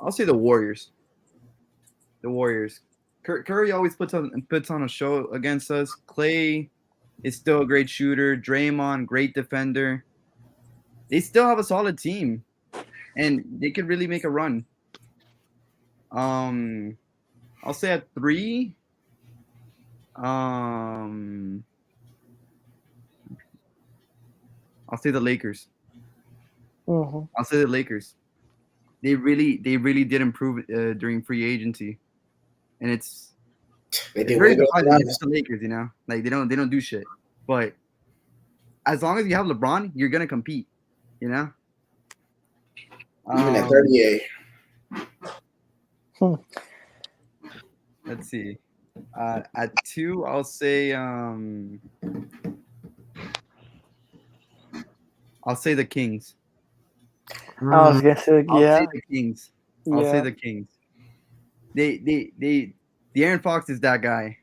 I'll say the Warriors. The Warriors. Curry always puts on a show against us. Clay is still a great shooter. Draymond, great defender. they still have a solid team, and they could really make a run. I'll say at 3. I'll say the Lakers. Mm-hmm. I'll say the Lakers. They really did improve during free agency, and it's very surprising. It's just the Lakers, you know, like they don't do shit. But as long as you have LeBron, you're gonna compete, you know. Even at 38. Let's see. At 2, I'll say the Kings. I was gonna say, I'll yeah, say the Kings. I'll say the Kings. The Aaron Fox is that guy.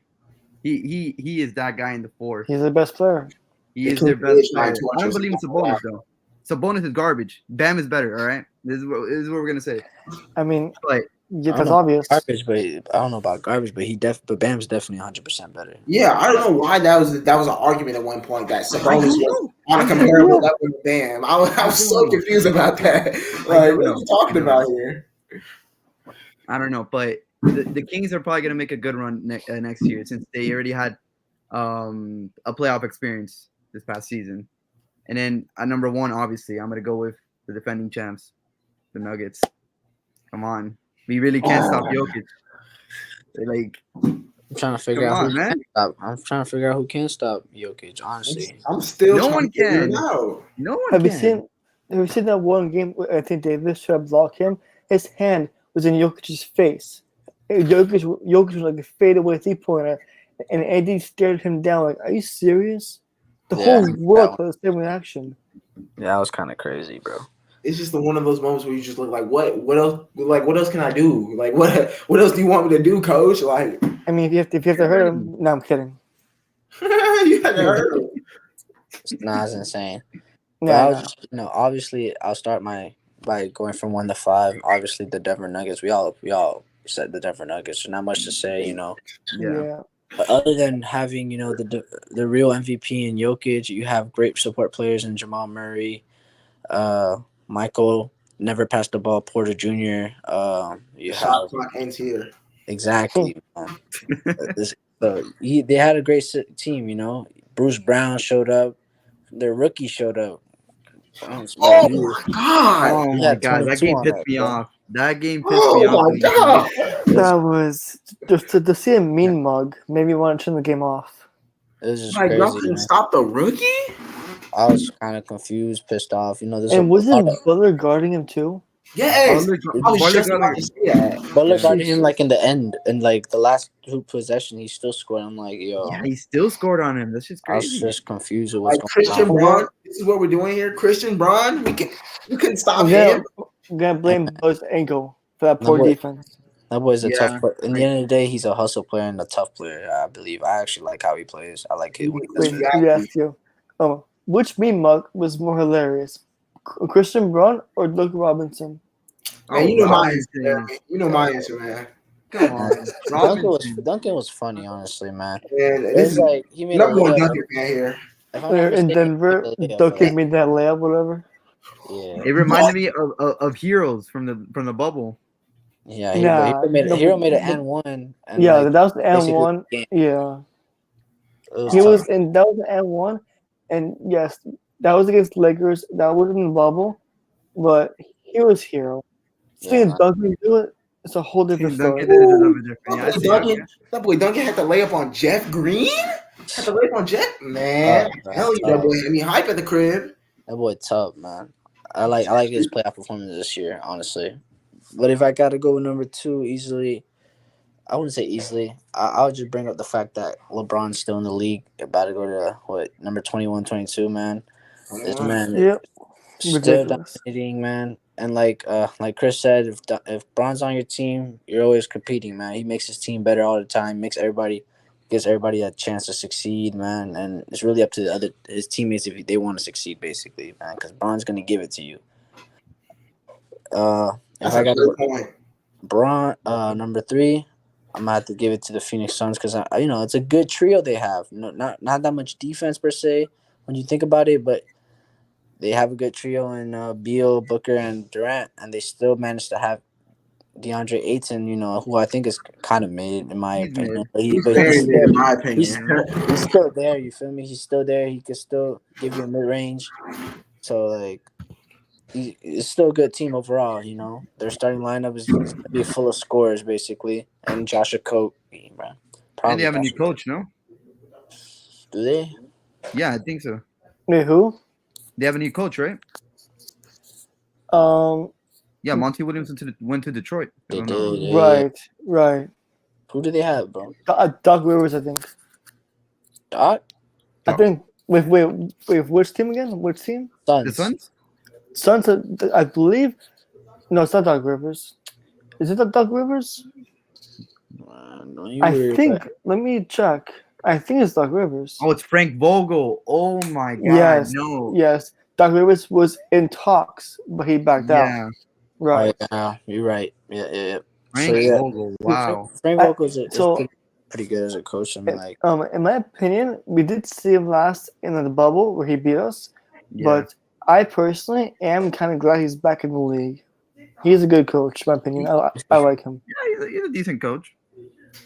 He is that guy in the 4. he's the best player. He is their best player. I don't believe in Sabonis though. Sabonis is garbage. Bam is better. All right, this is what we're gonna say. I mean, But yeah, that's obvious. Garbage, but I don't know about garbage, but but Bam's definitely 100% better. Yeah, I don't know why that was an argument at one point that Sabonis was on a comparable level with Bam. I was so confused about that. Like, what are you talking about here? I don't know, but the Kings are probably gonna make a good run next year since they already had a playoff experience this past season. And then at number 1, obviously, I'm gonna go with the defending champs, the Nuggets. Come on, we really can't stop Jokic. Like, I'm trying to figure out who can stop. I'm trying to figure out who can stop Jokic. Honestly, I'm still no trying one to figure can. it out. No one Have can. you seen that one game where I think Davis tried to block him? His hand was in Jokic's face. Jokic was like a fadeaway 3-pointer, and AD stared him down like, "Are you serious?" The whole world had the same reaction. Yeah, that was kind of crazy, bro. It's just one of those moments where you just look like, what else? Like, what else can I do? Like, what else do you want me to do, Coach? Like, I mean, if you have to hurt him, no, I'm kidding. you had to hurt him. Nah, it's insane. Yeah, just, obviously, I'll start by going from 1 to 5. Obviously, the Denver Nuggets. We all said the Denver Nuggets. So not much to say, yeah. But other than having the real MVP in Jokic, you have great support players in Jamal Murray, Michael never passed the ball, Porter Jr. You shot clock ends here. Exactly. They had a great team. Bruce Brown showed up. Their rookie showed up. Oh my god! Oh my god! That game pissed me off. That game pissed me off. Oh my god! That was just to see a mean mug made me want to turn the game off. It was just like, crazy. y'all couldn't stop the rookie? I was kind of confused, pissed off. And wasn't Butler guarding him too? Yes, I was just about to say that. Butler guarded him like in the end, and like the last 2 possession, he still scored. I'm like, yo. Yeah, he still scored on him. That's just crazy. I was just confused with what's like Christian Braun. This is what we're doing here. Christian Braun, we couldn't stop him. I'm gonna blame Buzz ankle for that poor defense. That boy's a tough player. In the end of the day, he's a hustle player and a tough player, I believe. I actually like how he plays. I like it. Wait, let me ask you. Which mean mug was more hilarious? Christian Braun or Doug Robinson? Man, you know my answer, man. You know my answer, man. Come on. Duncan was funny, honestly, man. Man, this is like he made number 1 Duncan fan here. In Denver, Duncan made that layup, whatever. Yeah. It reminded me of Heroes from the bubble. Yeah, Hero made an N1. Yeah, that was the N1. Yeah. That was the N1. And yes, that was against Lakers. That wasn't in the bubble. But he was Hero. Seeing Duncan do it, it's a whole different story. That boy Duncan had to lay up on Jeff Green? Had to lay up on Jeff? Man, hell yeah, that boy had me hype at the crib. That boy tough, man. I like his playoff performance this year, honestly. But if I got to go with number 2 easily, I wouldn't say easily. I'll just bring up the fact that LeBron's still in the league, about to go to, number 21, 22, man. This man still dominating, man. And like Chris said, if Bron's on your team, you're always competing, man. He makes his team better all the time, gives everybody a chance to succeed, man. And it's really up to his teammates if they want to succeed, basically, man, because Bron's going to give it to you. If I got Bron, number 3, I'm gonna have to give it to the Phoenix Suns because it's a good trio they have. Not that much defense per se when you think about it, but they have a good trio in Beal, Booker, and Durant, and they still managed to have DeAndre Ayton, who I think is kind of made in my He's opinion, mid. but he He's but very he's mid still in my he's opinion. he's still there. You feel me? He's still there. He could still give you a mid range. So like, it's still a good team overall. Their starting lineup is gonna be full of scorers basically, and Josh Okogie, bro. And they Probably have a new Josh. coach, no? Do they? Yeah, I think so. Wait, who? They have a new coach, right? Um, Yeah, Monty Williams went to Detroit. If They I'm not did. wrong. Yeah. right. Who do they have, bro? Doc Rivers, I think. Doc I think. Wait, which team again? Which team? The Suns. Suns? Suns, I believe. No, it's not Doc Rivers. Is it the Doc Rivers? No, you I were. think. Let me check. I think it's Doc Rivers. Oh, it's Frank Vogel. Oh my God, Yes, no. yes. Doc Rivers was in talks, but he backed out. Yeah, Right. Oh yeah, you're right. Yeah. So Frank yeah, Vogel. Wow. Frank I, Vogel is so, pretty good as a coach. I mean, like, in my opinion, we did see him last in the bubble where he beat us. Yeah. But I personally am kind of glad he's back in the league. He's a good coach, in my opinion. I like him. Yeah, he's a decent coach.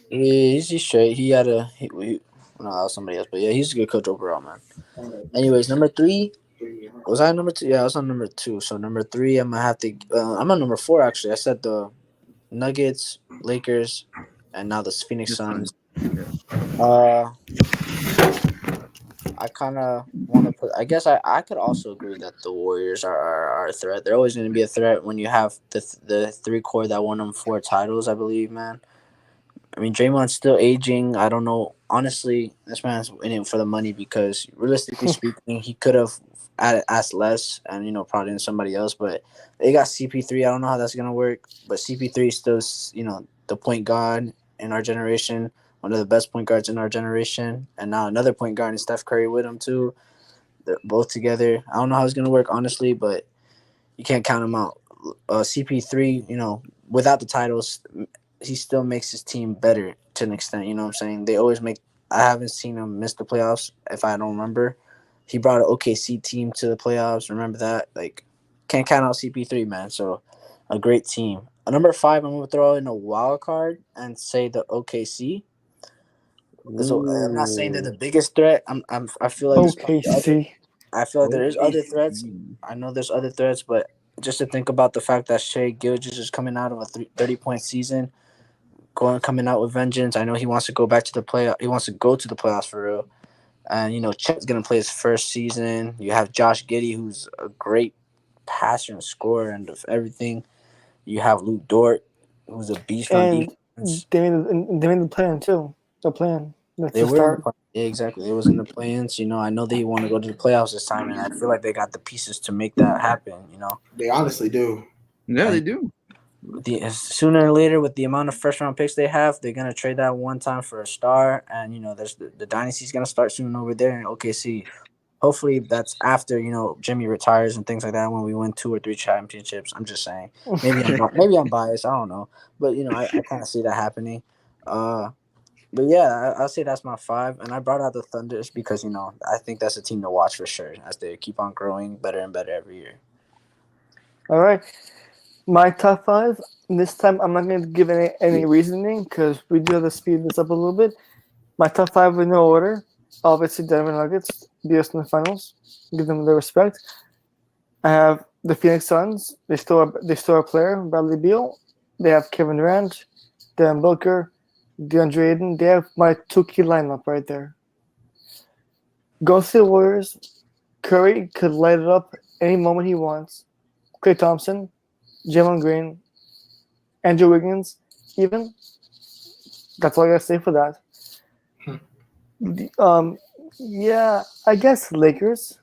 he's straight. He had no, that was somebody else, but yeah, he's a good coach overall, man. Anyways, number 3. Was I number 2? Yeah, I was on number 2. So number 3, I'm gonna have to. I'm on number 4 actually. I said the Nuggets, Lakers, and now the Phoenix The Suns. Suns. I kind of want to put. I guess I could also agree that the Warriors are a threat. They're always going to be a threat when you have the 3 core that won them 4 titles, I believe, man. I mean, Draymond's still aging. I don't know. Honestly, this man's in it for the money because, realistically speaking, he could have asked less and, probably in somebody else. But they got CP3. I don't know how that's going to work. But CP3 is still, the point guard in our generation, one of the best point guards in our generation. And now another point guard in Steph Curry with him, too. They're both together. I don't know how it's going to work, honestly, but you can't count him out. CP3, without the titles, he still makes his team better to an extent. You know what I'm saying? They always make. I haven't seen him miss the playoffs. If I don't remember, he brought an OKC team to the playoffs. Remember that? Like, can't count out CP3, man. So, a great team. Number 5, I'm gonna throw in a wild card and say the OKC. So I'm not saying they're the biggest threat. I feel like there's probably OKC. I feel like there is other OKC. threats. I know there's other threats, but just to think about the fact that Shea Gilgeous is coming out of a 30-point season, coming out with vengeance. I know he wants to go back to the play. He wants to go to the playoffs for real. And Chet's gonna play his first season. You have Josh Giddey, who's a great passer and scorer and of everything. You have Luke Dort, who's a beast on And defense. they made the plan, too. The plan. That's They the were in the start. yeah, exactly. It was in the plans. I know they want to go to the playoffs this time, and I feel like they got the pieces to make that happen. They honestly do. Yeah, they do. Sooner or later, with the amount of first round picks they have, they're gonna trade that one time for a star, and there's the dynasty's gonna start soon over there in OKC. Hopefully, that's after Jimmy retires and things like that. When we win 2 or 3 championships, I'm just saying. Maybe I'm biased. I don't know, but I kind of see that happening. But yeah, I'll say that's my 5, and I brought out the Thunders because I think that's a team to watch for sure as they keep on growing better and better every year. All right. My top 5. This time, I'm not going to give any reasoning because we do have to speed this up a little bit. My top 5 in no order. Obviously, Denver Nuggets, beat us in the finals. Give them their respect. I have the Phoenix Suns. They still have a player, Bradley Beal. They have Kevin Durant, Dan Booker, DeAndre Ayton. They have my 2 key lineup right there. Go State Warriors. Curry could light it up any moment he wants. Klay Thompson, Jalen Green, Andrew Wiggins, even. That's all I gotta say for that. Yeah, I guess Lakers.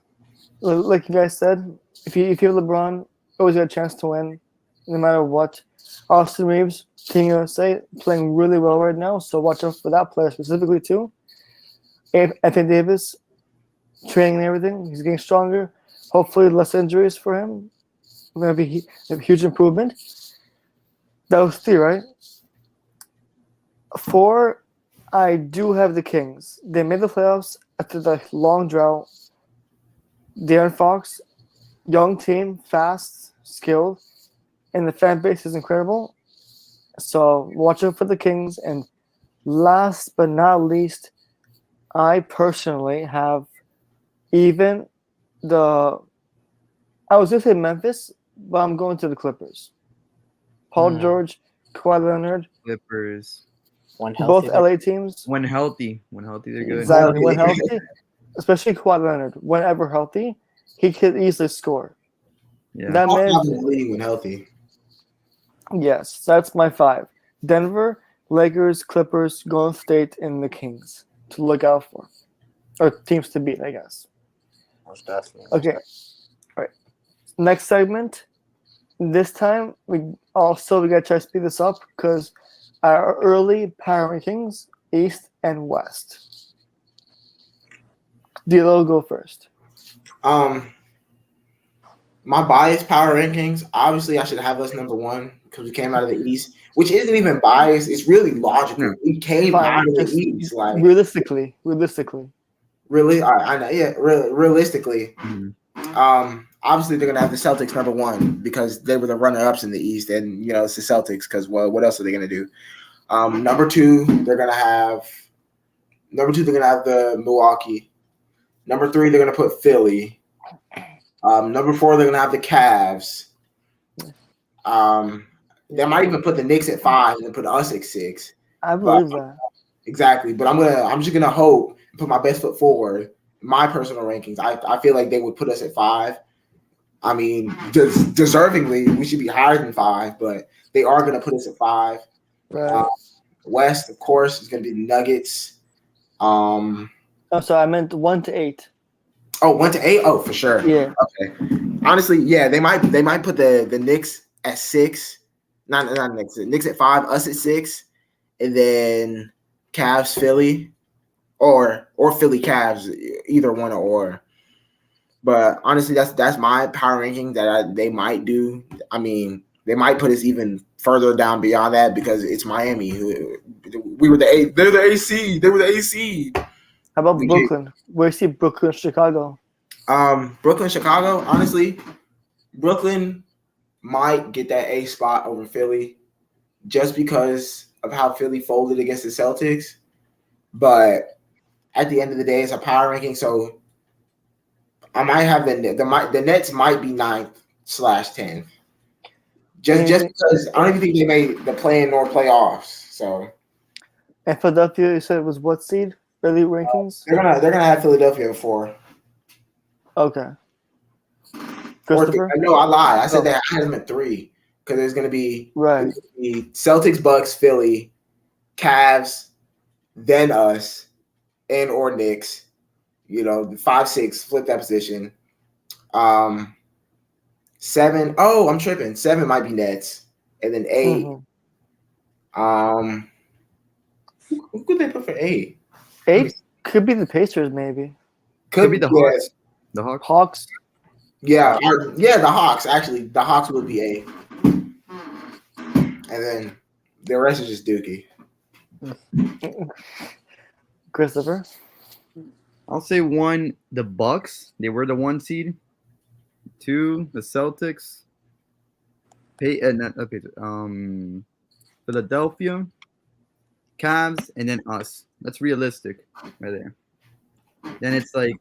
Like you guys said, if you have LeBron, always got a chance to win, no matter what. Austin Reeves, Team USA, playing really well right now, so watch out for that player specifically too. Anthony Davis, training and everything, he's getting stronger. Hopefully, less injuries for him. Going to be a huge improvement. That was 3, right? 4, I do have the Kings. They made the playoffs after the long drought. De'Aaron Fox young team, fast, skilled, and the fan base is incredible. So watch out for the Kings. And last but not least, I personally have even the. I was going to say Memphis, but I'm going to the Clippers. Paul George, Kawhi Leonard, Clippers. When both healthy, LA teams. When healthy, they're good. Exactly. When healthy, especially Kawhi Leonard, whenever healthy, he could easily score. Yeah. That man, leading when healthy. yes, that's my 5. Denver, Lakers, Clippers, Golden State, and the Kings to look out for, or teams to beat, I guess. most definitely. Okay, all right. Next segment. This time we gotta try to speed this up because our early power rankings, East and West. D'Lo, go first. My biased power rankings, obviously I should have us number 1 because we came out of the East, which isn't even biased. It's really logical. Yeah. We came out of the East. Like realistically. really, I know, yeah, realistically. Mhm. Obviously they're gonna have the Celtics number 1 because they were the runner-ups in the East, and it's the Celtics because what else are they gonna do? Number 2, they're gonna have the Milwaukee. Number 3, they're gonna put Philly. Number 4, they're gonna have the Cavs. They might even put the Knicks at 5 and then put us at 6. I believe that. Exactly, but I'm just gonna hope and put my best foot forward. My personal rankings, I feel like they would put us at 5. I mean, deservingly, we should be higher than 5, but they are gonna put us at 5. Right. West, of course, is gonna be the Nuggets. Oh, sorry, I meant 1 to 8. Oh, 1 to 8? Oh, for sure. Yeah. Okay. Honestly, yeah, they might put the Knicks at 6. Not Knicks. The Knicks at 5, us at 6, and then Cavs, Philly, or Philly Cavs, either one or. But honestly, that's my power ranking that they might do. I mean, they might put us even further down beyond that because it's Miami. We were the A. They're the AC. They were the AC. How about Brooklyn? Where you see Brooklyn, Chicago? Brooklyn, Chicago. Honestly, Brooklyn might get that A spot over Philly just because of how Philly folded against the Celtics. But at the end of the day, it's a power ranking, so I might have the Nets might be 9/10. Just because I don't even think they made the play-in nor playoffs. So. And Philadelphia, you said it was what seed? Early rankings? They're gonna have Philadelphia at 4. Okay. Christopher? No, I lied. I said that I had them at 3 because there's gonna be Celtics, Bucks, Philly, Cavs, then us, and or Knicks. The 5, 6 flip that position. 7. Oh, I'm tripping. 7 might be Nets, and then 8. Who could they put for 8? 8 could be the Pacers, maybe. Could be the Hawks. The Hawks. Hawks. Yeah, the Hawks. Actually, the Hawks would be 8, and then the rest is just Dookie. Christopher. I'll say 1, the Bucks. They were the 1 seed. 2, the Celtics. Philadelphia, Cavs, and then us. That's realistic, right there. Then it's like,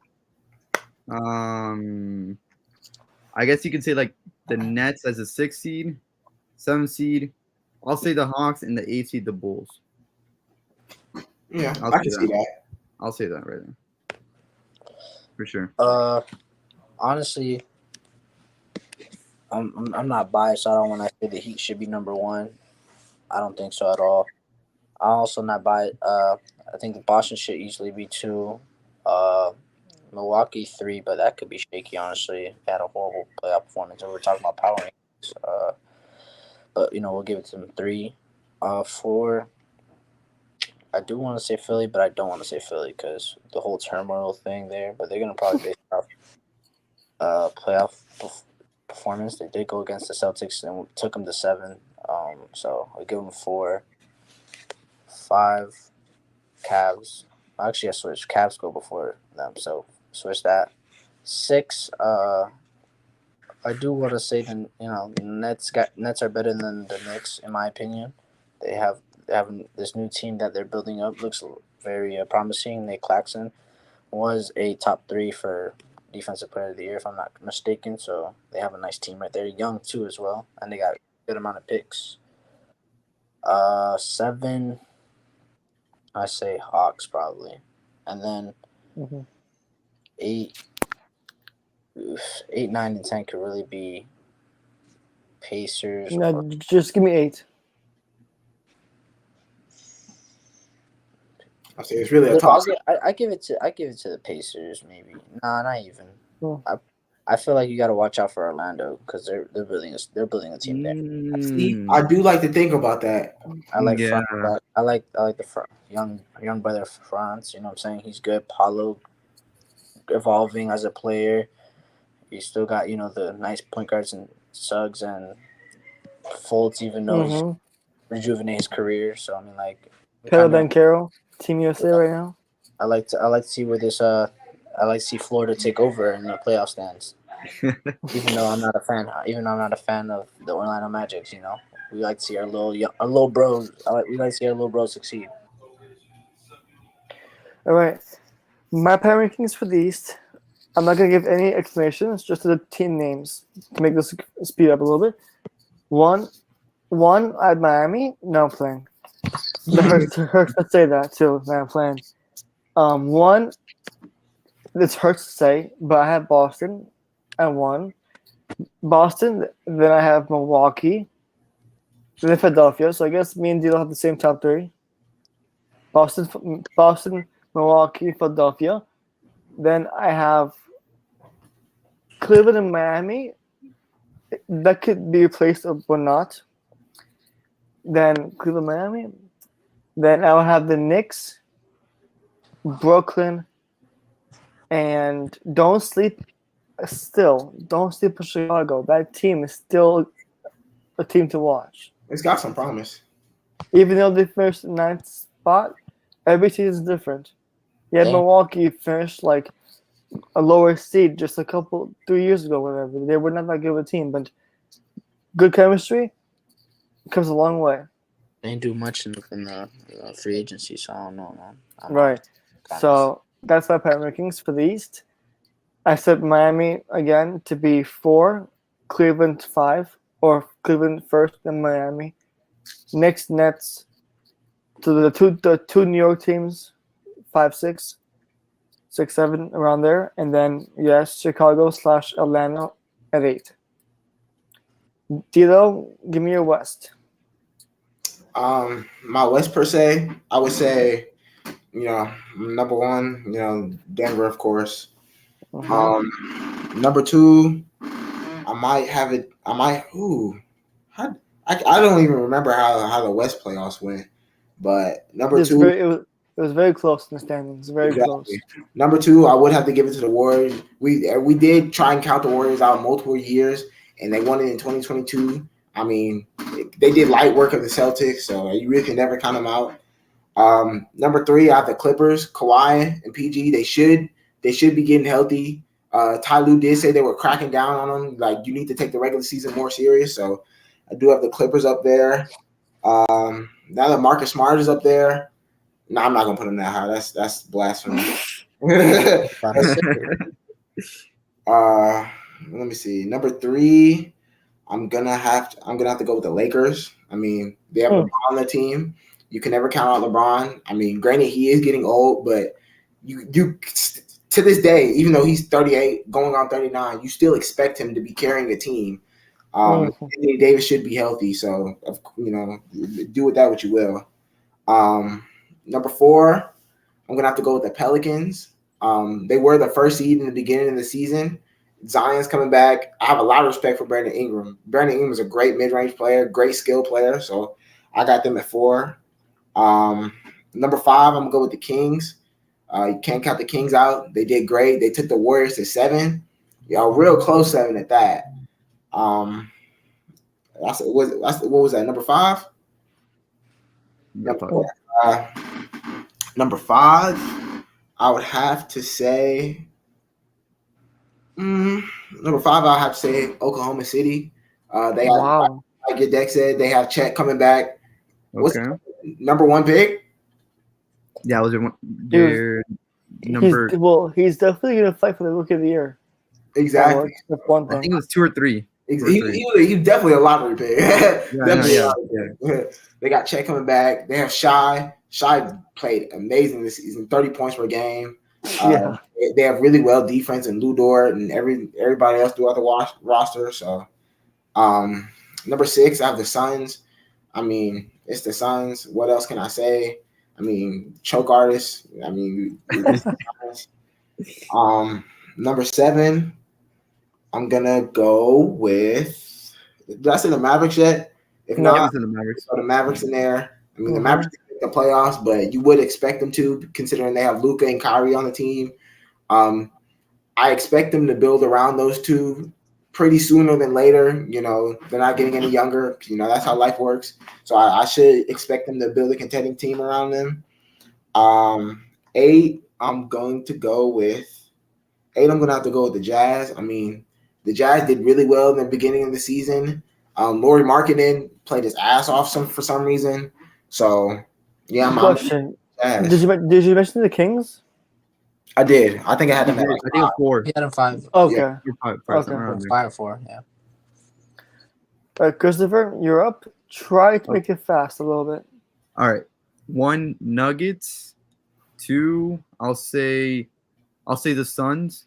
I guess you could say like the Nets as a 6 seed, 7 seed. I'll say the Hawks, and the 8 seed, the Bulls. Yeah, I can see that. I'll say that right there. For sure. Honestly, I'm not biased. I don't want to say the Heat should be number 1. I don't think so at all. I'm also not biased. I think the Boston should easily be 2. Milwaukee 3, but that could be shaky. Honestly, they had a horrible playoff performance. And we're talking about power rankings. But we'll give it to them 3. 4. I do want to say Philly, but I don't want to say Philly because the whole turmoil thing there. But they're gonna probably base it off playoff performance. They did go against the Celtics and took them to 7. So I'll give them 4. 5, Cavs. Actually, I switched. Cavs go before them, so switch that. 6, I do want to say that Nets are better than the Knicks in my opinion. They have this new team that they're building up looks very promising. Nick Claxton was a top 3 for defensive player of the year if I'm not mistaken. So they have a nice team right there, young too as well, and they got a good amount of picks. 7, I say Hawks probably, and then Mm-hmm. 8, 8, 9, and 10 could really be Pacers. No, just give me 8. I say it's really a toss. I give it to the Pacers maybe. Nah, not even. Oh. I feel like you got to watch out for Orlando because they're building a team there. See, I do like to think about that. I like Yeah. I like the young brother Franz. You know what I'm saying? He's good. Paulo evolving as a player. You still got the nice point guards and Suggs and Fultz, even though he's rejuvenate his career. So I mean, like Pedro Banchero, Team USA right now. I like to see where this I like to see Florida take over in the playoff stands. Even though I'm not a fan of the Orlando Magic, we like to see our little bros. We like to see our little bros succeed. All right, my power rankings for the East. I'm not gonna give any explanations, just the team names to make this speed up a little bit. One at Miami. No, I'm playing. It hurts to say that too. No, I'm playing. One. This hurts to say, but I have Boston at 1. Boston. Then I have Milwaukee. Then Philadelphia. So I guess me and Dilo have the same top 3. Boston, Milwaukee, Philadelphia. Then I have Cleveland and Miami. That could be replaced or not. Then Cleveland, Miami. Then I'll have the Knicks, Brooklyn, and don't sleep on Chicago. That team is still a team to watch. It's got some promise. Even though they finished 9th spot, every season is different. Yeah, Milwaukee finished like a lower seed just 3 years ago, whatever. They were not that good of a team, but good chemistry comes a long way. They didn't do much in the free agency, so I don't know, man. Right. So that's my power rankings for the East. I said Miami again to be 4, Cleveland 5, or Cleveland first, then Miami. Next, Nets. So the two New York teams, 5, 6, 6, 7 around there, and then Chicago / Atlanta at 8. Dilo, give me your West. My West per se, I would say, number 1, Denver, of course. Number 2, I might have it. I don't even remember how the West playoffs went, but number 2. It was very close in the standings. Very close. Number 2, I would have to give it to the Warriors. We did try and count the Warriors out multiple years, and they won it in 2022. I mean, they did light work of the Celtics, so you really can never count them out. Number 3, I have the Clippers, Kawhi and PG. They should be getting healthy. Ty Lue did say they were cracking down on them. Like, you need to take the regular season more serious. So I do have the Clippers up there. Now that Marcus Smart is up there, no, I'm not gonna put him that high. That's blasphemy. Let me see. Number 3, I'm gonna have to go with the Lakers. I mean, they have LeBron on the team. You can never count out LeBron. I mean, granted, he is getting old, but you to this day, even though he's 38, going on 39, you still expect him to be carrying a team. Anthony Davis should be healthy, so do with that what you will. Number 4, I'm gonna have to go with the Pelicans. They were the first seed in the beginning of the season. Zion's coming back. I have a lot of respect for Brandon Ingram. Brandon Ingram is a great mid-range player, great skill player, so I got them at 4. Number 5, I'm gonna go with the Kings. You can't count the Kings out. They did great. They took the Warriors to 7. Real close 7 at that. What was that? Number 5? Number 5, I would have to say Number 5, I'll have to say Oklahoma City. They have, Wow. like your deck said, they have Chet coming back. What's Okay. number 1 pick? Yeah, was He number? He's definitely gonna fight for the Rookie of the Year. Exactly. That's one I think thing. it was 2 or 3. He's definitely a lottery pick. Definitely Yeah. a lottery pick. They got Chet coming back. They have Shy. Shy played amazing this season, 30 points per game. Yeah. They have really well defense and Lou Dort and everybody else throughout the roster. So, number 6, I have the Suns. I mean, it's the Suns. What else can I say? I mean, choke artists. I mean, number 7, I'm gonna go with. Did I say the Mavericks yet? If No. Yeah, it not, was in the Mavericks. throw the Mavericks in there. I mean, the Mhm. Mavericks didn't make the playoffs, but you would expect them to, considering they have Luka and Kyrie on the team. I expect them to build around those two pretty sooner than later. You know, they're not getting any younger. You know, that's how life works. So I should expect them to build a contending team around them. 8, I'm going to go with 8. I'm going to have to go with the Jazz. I mean, the Jazz did really well in the beginning of the season. Lauri Markkanen played his ass off for some reason. So yeah, Question: I'm Did you mention the Kings? I did. I think I had them at I think it was 4. He had him 5. Okay. Yeah. Somewhere around there. 5 or 4. Yeah. Christopher, you're up. Try to make it fast a little bit. All right. 1, Nuggets. 2, I'll say the Suns.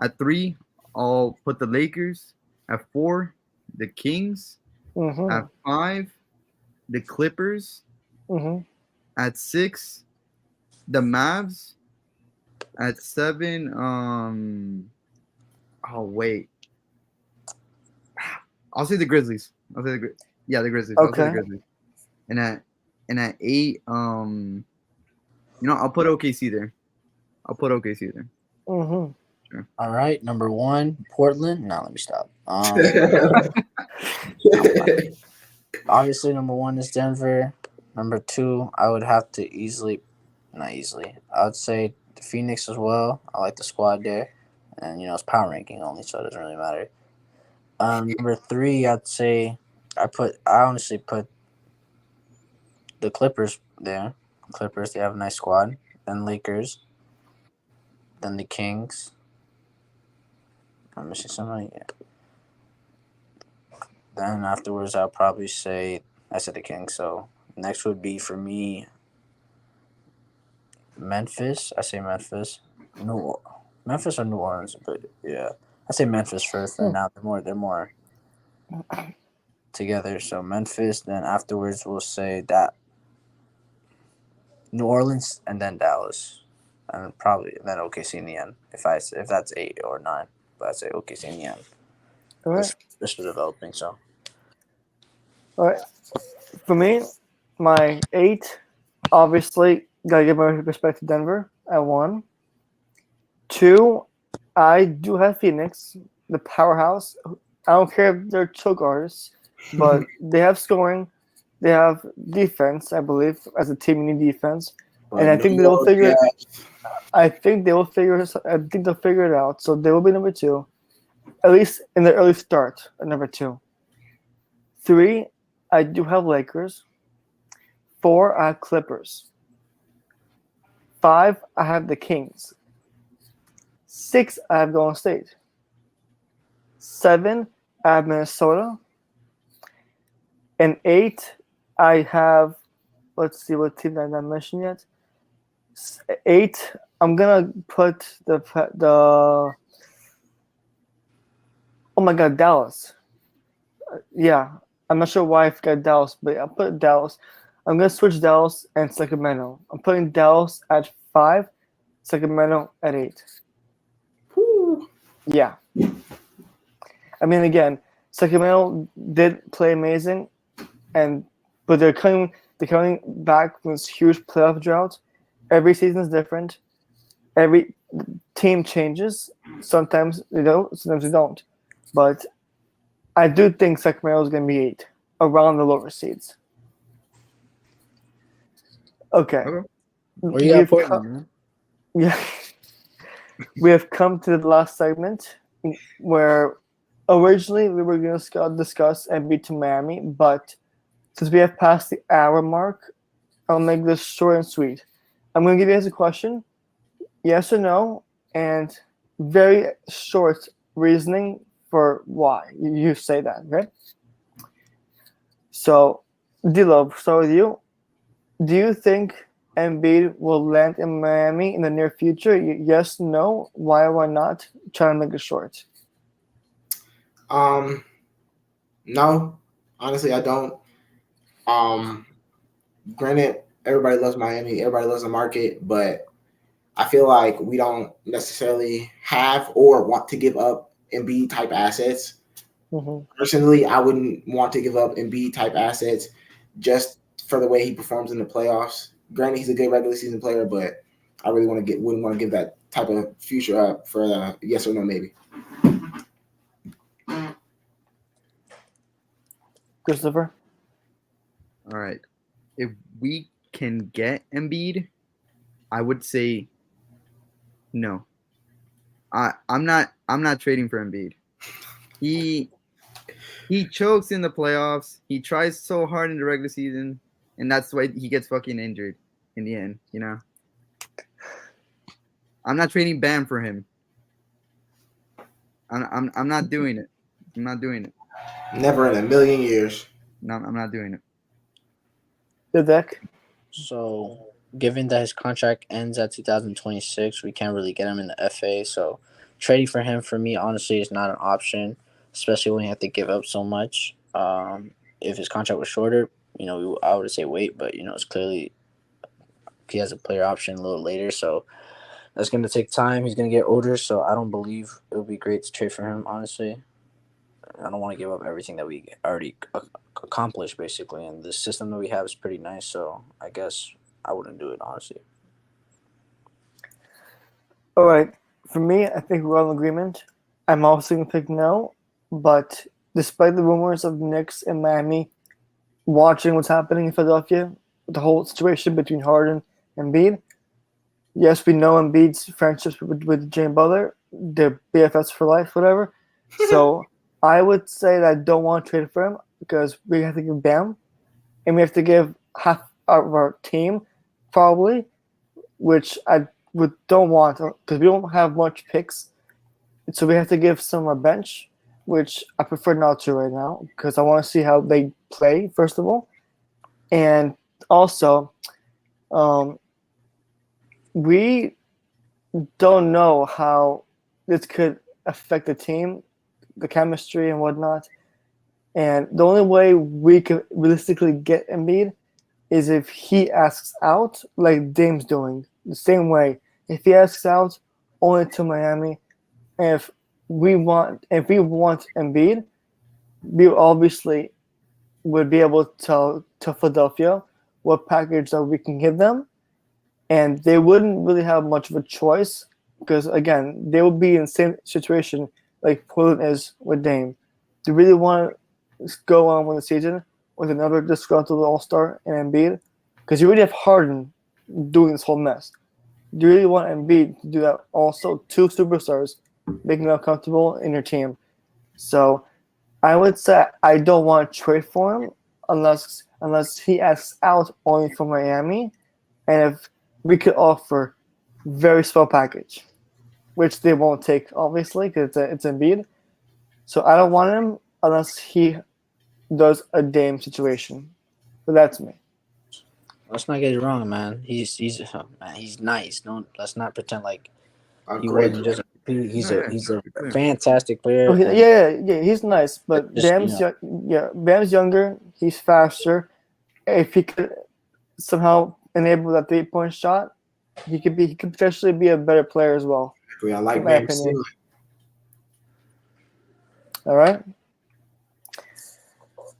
At 3, I'll put the Lakers. At 4, the Kings. Mm-hmm. At 5, the Clippers. Mm-hmm. At 6, the Mavs. At 7, oh wait, I'll say the Grizzlies. The Grizzlies. I'll say the Okay. Grizzlies. And at 8, I'll put OKC there. Mm-hmm. All right. Number 1, Portland. Now let me stop. Obviously, number 1 is Denver. Number 2, I would have to not easily. I would say the Phoenix as well. I like the squad there, and it's power ranking only, so it doesn't really matter. Number 3, I'd say I honestly put the Clippers there. Clippers, they have a nice squad. Then Lakers. Then the Kings. I'm missing somebody. Yeah. Then afterwards, I'll probably say I said the Kings. So next would be for me Memphis. I say Memphis. Memphis or New Orleans, but yeah, I say Memphis first. Right now, they're more together. So Memphis. Then afterwards, we'll say that New Orleans and then Dallas, and probably then OKC in the end. If that's 8 or 9, but I'd say OKC in the end. All right. This was developing. So. All right. For me, my 8, obviously, gotta give my respect to Denver at 1. 2, I do have Phoenix, the powerhouse. I don't care if they're choke artists, but they have scoring. They have defense, I believe, as a team you need defense. And I think they'll figure it. I think they'll figure it out. So they will be number 2, at least in the early start at number 2. 3, I do have Lakers. 4, I have Clippers. 5, I have the Kings. 6, I have Golden State. 7, I have Minnesota. And 8, I have, let's see what team I didn't mention yet. 8, I'm gonna put the oh my god, Dallas. Yeah, I'm not sure why I forgot Dallas, but I'll put Dallas. I'm gonna switch Dallas and Sacramento. I'm putting Dallas at 5, Sacramento at 8. Yeah. I mean, again, Sacramento did play amazing, but they're coming back from this huge playoff drought. Every season is different. Every team changes. Sometimes they don't. Sometimes they don't. But I do think Sacramento is going to be 8, around the lower seeds. Okay. Where you got Portland, man? Yeah. We have come to the last segment where originally we were going to discuss Embiid to Miami, but since we have passed the hour mark, I'll make this short and sweet. I'm going to give you guys a question, yes or no, and very short reasoning for why you say that, okay? So, Dilo, start with you. Do you think Embiid will land in Miami in the near future? Yes, no. Why or why not? Try to make it short. No, honestly, I don't. Granted, everybody loves Miami, everybody loves the market, but I feel like we don't necessarily have or want to give up Embiid type assets. Mm-hmm. Personally, I wouldn't want to give up Embiid type assets just for the way he performs in the playoffs. Granted, he's a good regular season player, but I really wouldn't want to give that type of future up for a yes or no maybe. Christopher? All right. If we can get Embiid, I would say no. I'm not trading for Embiid. He chokes in the playoffs. He tries so hard in the regular season, and that's why he gets fucking injured in the end, you know. I'm not trading Bam for him. I'm not doing it. I'm not doing it. Never in a million years. No, I'm not doing it. The deck? So, given that his contract ends at 2026, we can't really get him in the FA. So, trading for him for me, honestly, is not an option, especially when you have to give up so much. If his contract was shorter, I would say wait, but it's clearly he has a player option a little later, so that's going to take time. He's going to get older, so I don't believe it would be great to trade for him, honestly. I don't want to give up everything that we already accomplished, basically, and the system that we have is pretty nice, so I guess I wouldn't do it, honestly. All right. For me, I think we're all in agreement. I'm also going to pick no, but despite the rumors of Knicks and Miami watching what's happening in Philadelphia, the whole situation between Harden and Embiid, yes, we know Embiid's friendships with Jimmy Butler. They're BFFs for life, whatever. So I would say that I don't want to trade for him because we have to give Bam, and we have to give half of our team, probably, which I don't want because we don't have much picks. So we have to give some a bench, which I prefer not to right now because I want to see how they play, first of all. And also, we don't know how this could affect the team, the chemistry and whatnot. And the only way we could realistically get Embiid is if he asks out, like Dame's doing, the same way. If he asks out, only to Miami. And if we want Embiid, we obviously would be able to tell Philadelphia what package that we can give them, and they wouldn't really have much of a choice because again they will be in the same situation like Portland is with Dame. Do you really want to go on with the season with another disgruntled All-Star and Embiid? Because you already have Harden doing this whole mess. Do you really want Embiid to do that also? Two superstars making you uncomfortable in your team. So I would say I don't want to trade for him unless he asks out only for Miami, and if we could offer very small package, which they won't take obviously because it's Embiid. So I don't want him unless he does a Dame situation. But that's me. Let's not get it wrong, man. He's nice. Let's not pretend like he Great. wasn't just. He's a Yeah. fantastic player. Oh, yeah, he's nice, but Just, Bam's younger. He's faster. If he could somehow enable that 3-point shot, he could potentially be a better player as well. I like in my Bam opinion. too. All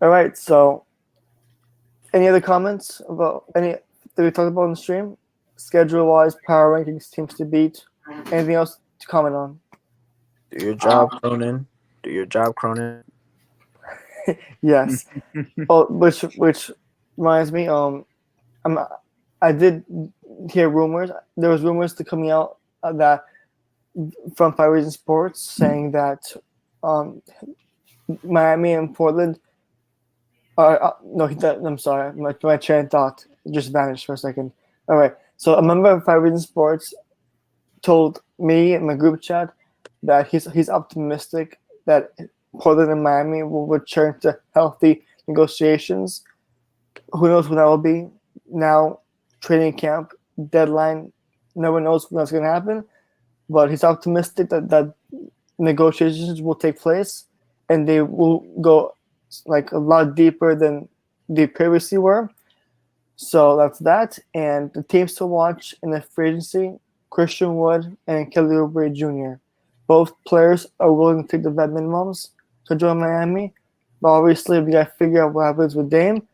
right. So, any other comments about any that we talked about on the stream? Schedule-wise, power rankings, teams to beat. Anything else to comment on? do your job, Cronin. Do your job, Cronin. Yes. Which reminds me, I did hear rumors. There was rumors to coming out that from 5 Reasons Sports saying that Miami and Portland are no. I'm sorry, my train of thought just vanished for a second. All right, so a member of 5 Reasons Sports told me in my group chat that he's optimistic that Portland and Miami will return to healthy negotiations. Who knows when that will be? Now, training camp deadline, no one knows when that's going to happen. But he's optimistic that negotiations will take place and they will go like a lot deeper than they previously were. So that's that. And the teams to watch in the free agency: Christian Wood and Kelly Oubre Jr. Both players are willing to take the vet minimums to join Miami. But obviously, we got to figure out what happens with Dame,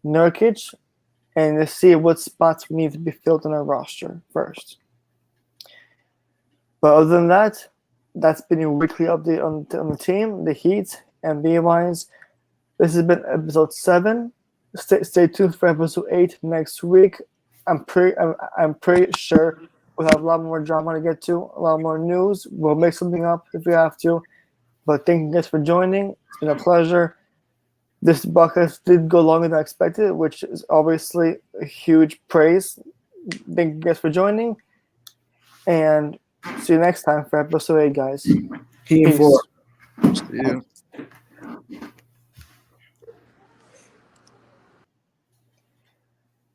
Nurkic, and to see what spots we need to be filled in our roster first. But other than that, that's been your weekly update on the team, the Heat, NBA wise. This has been episode 7. Stay tuned for episode 8 next week. I'm pretty sure we'll have a lot more drama to get to, a lot more news. We'll make something up if we have to. But thank you guys for joining. It's been a pleasure. This podcast did go longer than I expected, which is obviously a huge praise. Thank you guys for joining. And see you next time for episode 8, guys. He and Peace. four. See you.